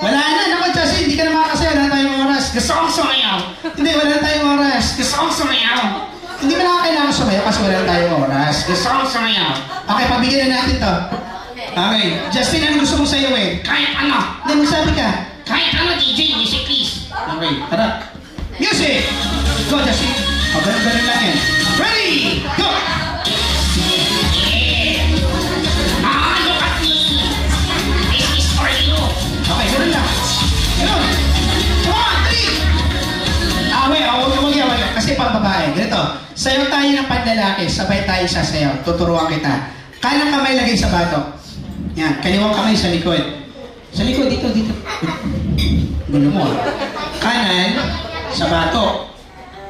[SPEAKER 2] Wala na. Naku, Justin, hindi ka na makakasayaw. Wala na tayong oras.
[SPEAKER 6] Gusto kong sumayaw.
[SPEAKER 2] Hindi, wala na tayong oras.
[SPEAKER 6] Gusto kong sumayaw.
[SPEAKER 2] Hindi mo na kailangan sumayaw kasi wala na tayong oras.
[SPEAKER 6] Gusto kong sumayaw.
[SPEAKER 2] Okay, pabigyan na natin to. Okay. Justin, ano gusto mong sayaw eh?
[SPEAKER 6] Kahit ano.
[SPEAKER 2] Hindi, magsabi ka.
[SPEAKER 6] Kahit ano, DJ, music please.
[SPEAKER 2] Okay, tara. Music! Go, Justin. Ganun lang yan. Ready! Go!
[SPEAKER 6] Look at me. This is for you.
[SPEAKER 2] Okay, ganun lang. Ganun. 1, 3! Wait, huwag yan. Kasi pang babae. Ganito. Sayaw tayo ng panlalaki. Sabay tayo sasayaw. Tuturuan kita. Kanang kamay lagay sa batok. Yan. Kaliwang kamay sa likod. Sa likod, dito. Gulo mo. Kanan, sa batok.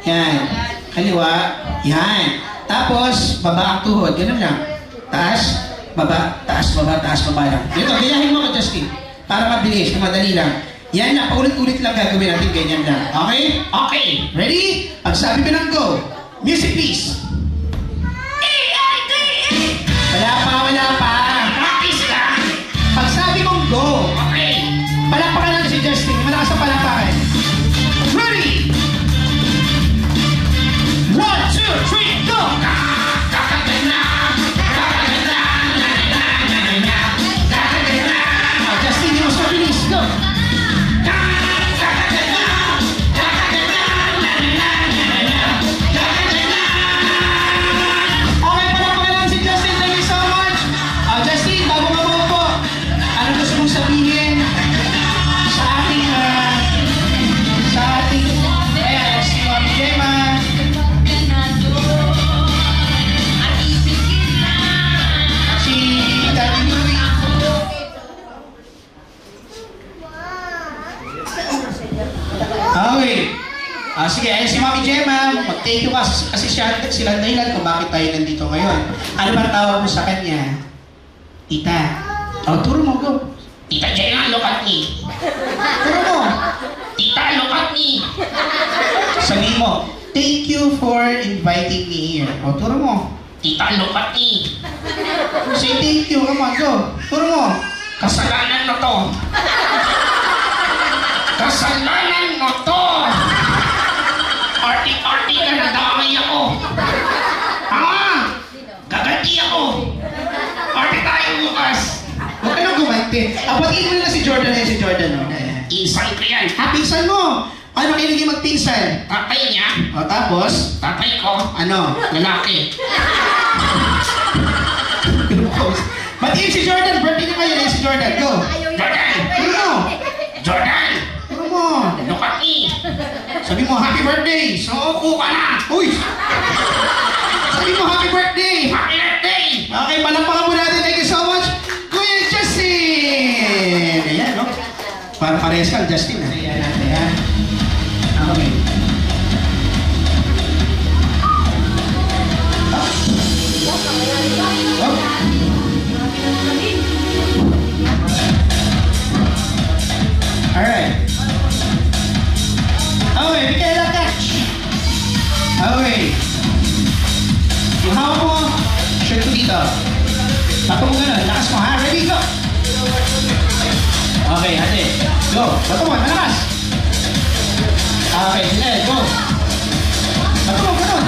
[SPEAKER 2] Yan. Kaliwa. Yan. Tapos, baba ang tuhod. Ganun lang. Taas, baba, taas, baba, taas, baba lang. Dito, gayahin mo ka, Justin. Para mabilis, madali lang. Yan na, paulit-ulit lang gagawin natin, ganyan lang. Okay?
[SPEAKER 6] Okay.
[SPEAKER 2] Ready? Pag sabi ko ng go, music please. Wala pa.
[SPEAKER 6] Practice lang.
[SPEAKER 2] Pag sabi kong go,
[SPEAKER 6] Okay.
[SPEAKER 2] palakpakan natin si Justin. Malakas ang palakpakan. Ready? 1, 2, 3, go! Justin, di mo sa bilis. Go! thank you kasi sila dahilan kung bakit tayo nandito ngayon. Ano ba tawag mo sa kanya? Tita. O, turo mo, go.
[SPEAKER 6] Tita Jenna, look at me.
[SPEAKER 2] Turo mo.
[SPEAKER 6] Tita, look at me.
[SPEAKER 2] Sabihin mo, thank you for inviting me here. O, turo mo.
[SPEAKER 6] Tita, look at me.
[SPEAKER 2] Say thank you, come on, go. Turo mo.
[SPEAKER 6] Kasalanan mo to. Kasalanan mo to. Arty-arty ka, nadamay ako. Gaganti ako. Arty tayo bukas.
[SPEAKER 2] Huwag ka nang gumanti. Batiin mo na si Jordan na si Jordan. No?
[SPEAKER 6] Insan ko yan.
[SPEAKER 2] Pinsan mo. Ano kiligin magpinsan?
[SPEAKER 6] Tatay niya.
[SPEAKER 2] O tapos?
[SPEAKER 6] Tatay ko.
[SPEAKER 2] Ano?
[SPEAKER 6] Lalaki.
[SPEAKER 2] Batiin si Jordan. Birthday niya ngayon si Jordan. Go.
[SPEAKER 6] Jordan.
[SPEAKER 2] Turo mo.
[SPEAKER 6] Jordan.
[SPEAKER 2] Turo mo.
[SPEAKER 6] Look at me.
[SPEAKER 2] Sabi mo, happy birthday.
[SPEAKER 6] So, upo ka na.
[SPEAKER 2] Uy! Sabi mo, happy birthday.
[SPEAKER 6] Happy birthday.
[SPEAKER 2] Okay, palampakan mo natin. Thank you so much. Kuya Justin. Ayan, no? Parehas kang Justin. Ayan natin, ayan. Okay. Alright. Okay, Michaela, catch. Okay. Yung hawak mo, shirt ko dito. Bato mo gano'n, lakas mo ha. Ready, go! Okay, ate. Go. Bato mo, malakas. Okay, sige, go. Bato mo, gano'n.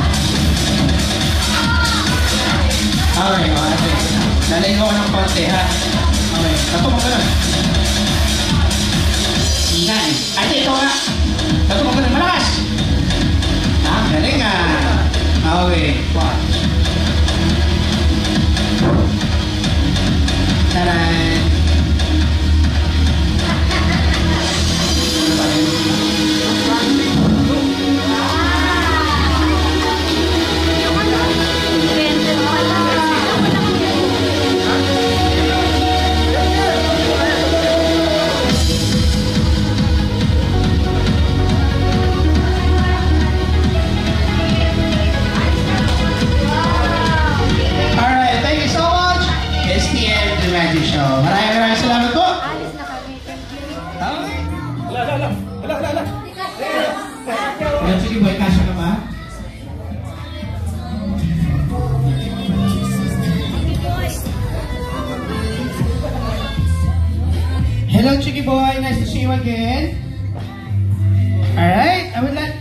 [SPEAKER 2] Okay, ate. Lalayin ko ng konti, ha. Okay, bato mo, gano'n. Ingay. Ate, ito nga. Bato mo, gano'n, malakas. Galing nga. Okay, watch. Taran! Maraming salamat po.
[SPEAKER 1] Alis na kami. Thank you.
[SPEAKER 2] Okay. Sige boy, kasya ka ba? Hello, Chicky boy. Nice to see you again. Alright, I would like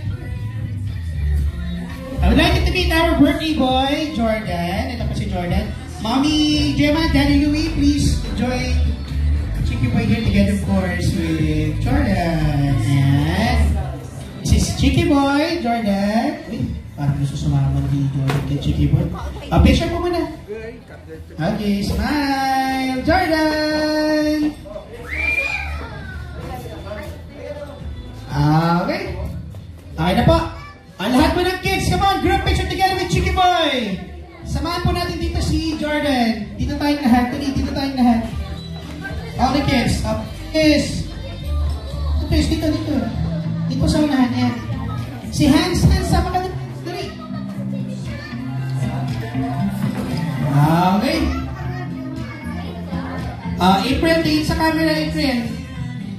[SPEAKER 2] you to meet our birthday boy, Jordan. Ito po si Jordan. Mommy Gemma, Daddy Louie, please join Chicky Boy here together, of course, with Jordan. And this is Chicky Boy, Jordan. Uy, parang gusto sumaman din Jordan kay Chicky Boy. Picture po muna. Okay, smile, Jordan! Okay. Okay na po. Ang lahat po ng kids, come on, group picture together with Chicky Boy. Samahan po natin dito si Jordan. Dito tayong lahat. Dito tayong lahat. All the kids. Up. Yes. Dito. Dito sa unahan. Ayan. Si Hans, sama ka dito. Dali. Okay. April, tingin sa camera, April.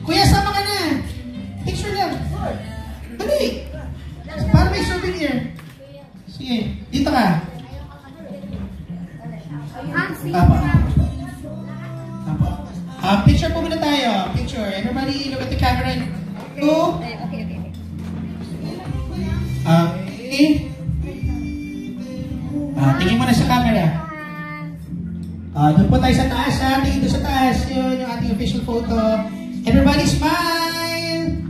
[SPEAKER 2] Kuya, sama ka na. Picture lang. Dali. Para may souvenir. Sige. Dito ka. Picture po muna tayo. Picture. Everybody look at the camera. Go. Okay. Tingin mo na sa camera. Doon po tayo sa taas ha. Tingin doon sa taas. Yun yung ating official photo. Everybody smile.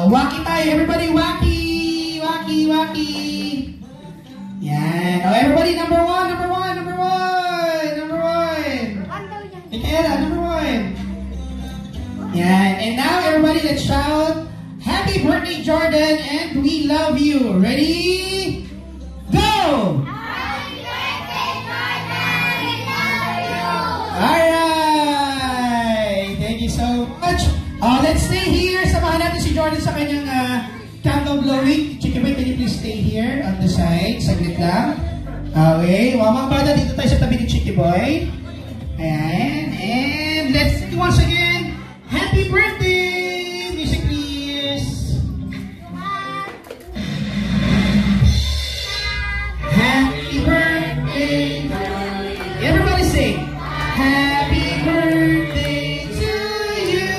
[SPEAKER 2] Wacky tayo. Everybody wacky. Wacky. Yan. Everybody number one. Michaela, number one. Yan. And now, everybody, let's shout, Happy birthday, Jordan, and we love you. Ready? Go!
[SPEAKER 3] Happy birthday, Jordan! We love you!
[SPEAKER 2] Alright! Thank you so much. Let's stay here. Samahan natin si Jordan sa kanyang candle blowing. Chicky Boy, can you please stay here on the side? Saglit lang. Okay. Mga bata, dito tayo sa tabi ni Chicky Boy. Ayan. And let's do once again, happy birthday! Music please. Happy birthday. Everybody sing. Happy birthday to you.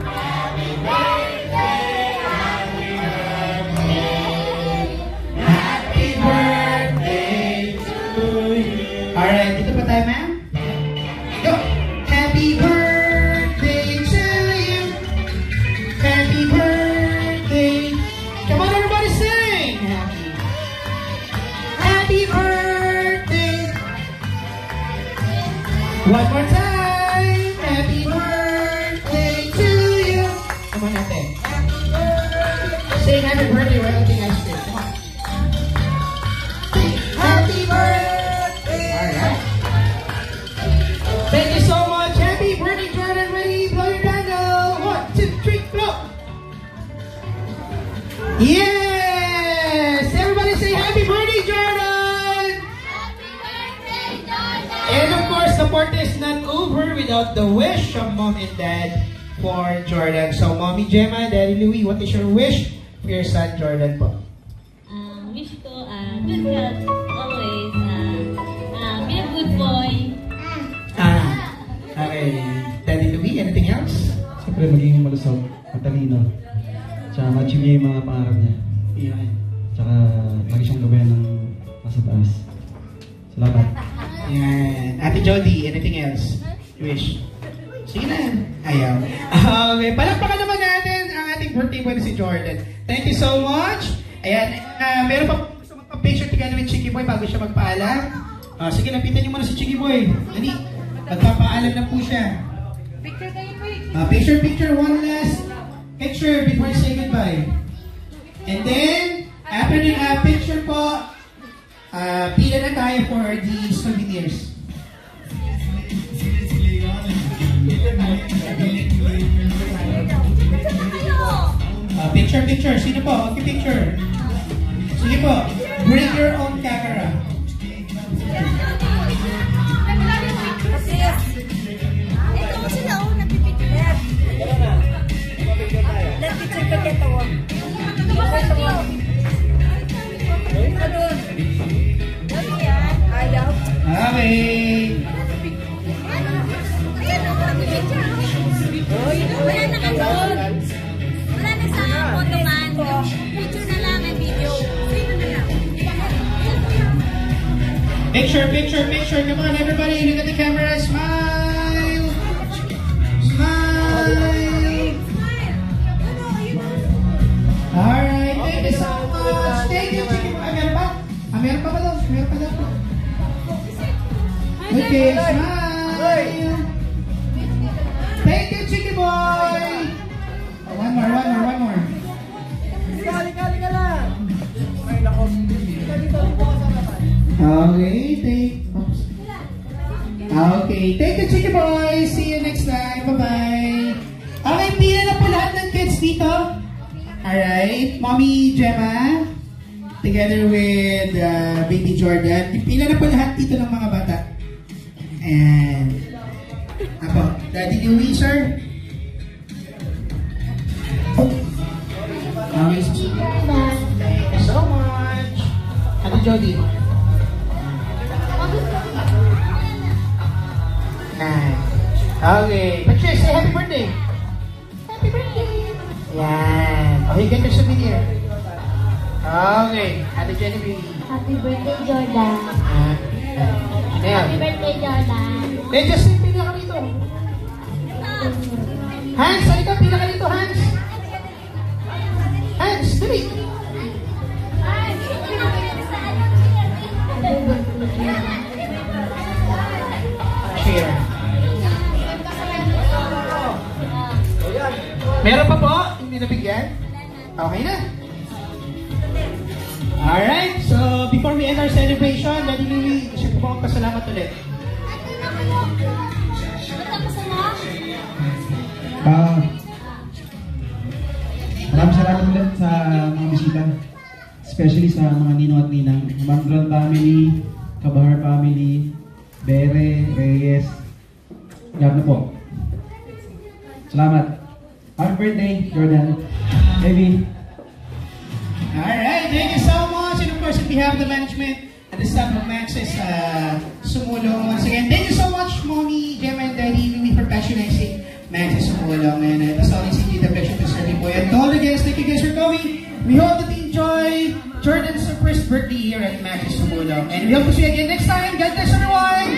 [SPEAKER 2] Happy birthday. Happy birthday to you. Alright, dito pa tayo, ma'am? Go. Happy birthday to you. Happy birthday. Come on, everybody sing. Happy birthday. One more time. Happy birthday to you. Come on, ate. Sing happy birthday while eating ice cream. Come on. Happy birthday. Alright. Thank you so much. Happy birthday, Jordan. Ready? Blow your candle. 1, 2, 3, blow. Yes! Everybody say happy birthday, Jordan! And of course, the party is not over without the wish of Mom and Dad for Jordan. So, Mommy Gemma, Daddy Louie, what is your wish for your son Jordan po?
[SPEAKER 7] Wish ko, good health always, be a good boy.
[SPEAKER 2] Okay. Daddy Louie, anything else?
[SPEAKER 5] Siyempre maging malusog, matalino. Tsaka ma-achieve niya yung mga pangarap niya.
[SPEAKER 2] Yan.
[SPEAKER 5] Tsaka lagi siyang gabayan ng nasa taas. Salamat.
[SPEAKER 2] Yan. Ate Jody, anything else? Wish? Sige na. Ayaw. Okay. Palakpakan naman natin ang ating birthday boy na si Jordan. Thank you so much. Ayan. Meron pa gusto magpa-picture together with Chicky Boy bago siya magpaalam. Sige, lapitan niyo muna si Chicky Boy. Dali. Magpapaalam na po siya.
[SPEAKER 1] Picture kayo po.
[SPEAKER 2] Picture. One last picture before you say goodbye. And then, after the picture po, pila na tayo for the souvenirs. Picture. Sino po? Okay, picture. Sige po. Bring your own camera.
[SPEAKER 1] Ito sila ako nagpipicture. Nagpicture ka kaya tawa. Ayaw.
[SPEAKER 2] Okay.
[SPEAKER 1] Ayan ako, nagpipicture. Wala na ka doon. Wala na sa photo man. Picture na lang ang video. Sino na lang?
[SPEAKER 2] Picture. Come on, everybody. Look at the camera. Smile. Alright. Thank you so much. Thank you, Chicky Boy. Meron pa? Meron pa ba doon? Okay, smile. Thank you, Chicky Boy. One more. Okay, thank you, Chicky Boy. See you next time. Bye-bye. Okay, pila na po lahat ng kids dito. Alright, Mommy Gemma, together with Baby Jordan. Pila na po lahat dito ng mga bata. And, Daddy Louie, sir. Okay, thank you so much. Ate Jody. Nice. Okay. Patricia, say happy birthday. Happy birthday. Yan. Oh, you get your souvenir. Okay. Ate Genevieve.
[SPEAKER 3] Happy birthday, Jordan. Happy birthday, Jordan.
[SPEAKER 2] Just pila ka rito. Hans, halika. Pila ka rito, Hans. Hans, dali. Cheer. Meron pa po? Hindi nabigyan? Okay na. Alright, so before we end our celebration, Daddy Louie, gusto ko po magpasalamat ulit.
[SPEAKER 5] Maraming salamat ulit sa mga bisita.
[SPEAKER 8] sila. Especially sa mga ninong at ninang. Mangral family, Kabahar family, Bere, Reyes. Lahat na po. Salamat. Happy birthday, Jordan. Baby.
[SPEAKER 2] Alright, thank you so much. And of course, on behalf of the management and the staff of Maxis, sumulong once again. Thank you so much, Mommy, Gemma, and Daddy, Mimi, for patronizing Maxis sumulong. And that's all it's indeed a pleasure to serve you, boy. And to all the guests, thank you guys for coming. We hope that you enjoy Jordan's first birthday here at Maxis sumulong. And we hope to see you again next time. God bless everyone!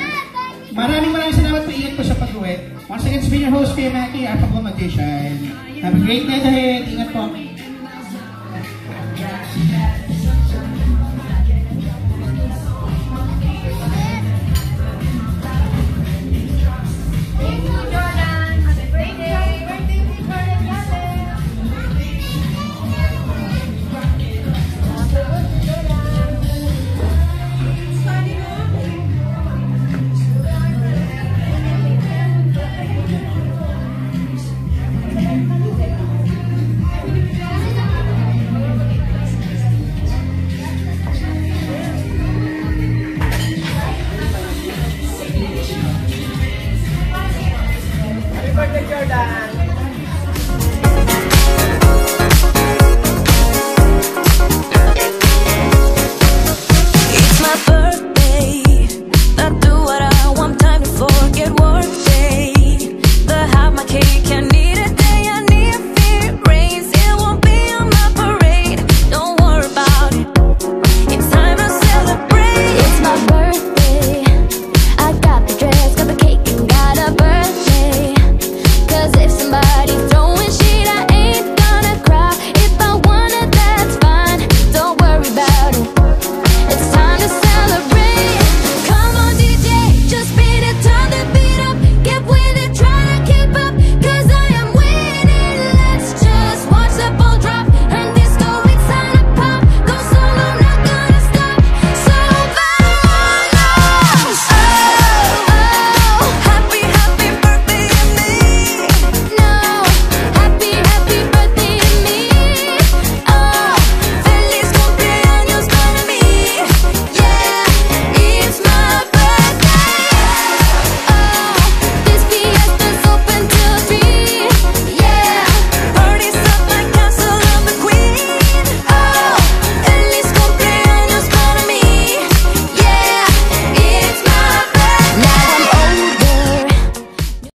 [SPEAKER 2] Maraming salamat po. Ingat po sa pag-uwi. Once again, it's been your host, Kuya Mackie, Apple Magician. Have a great night ahead. Ingat po.
[SPEAKER 5] Happy birthday, Jordan!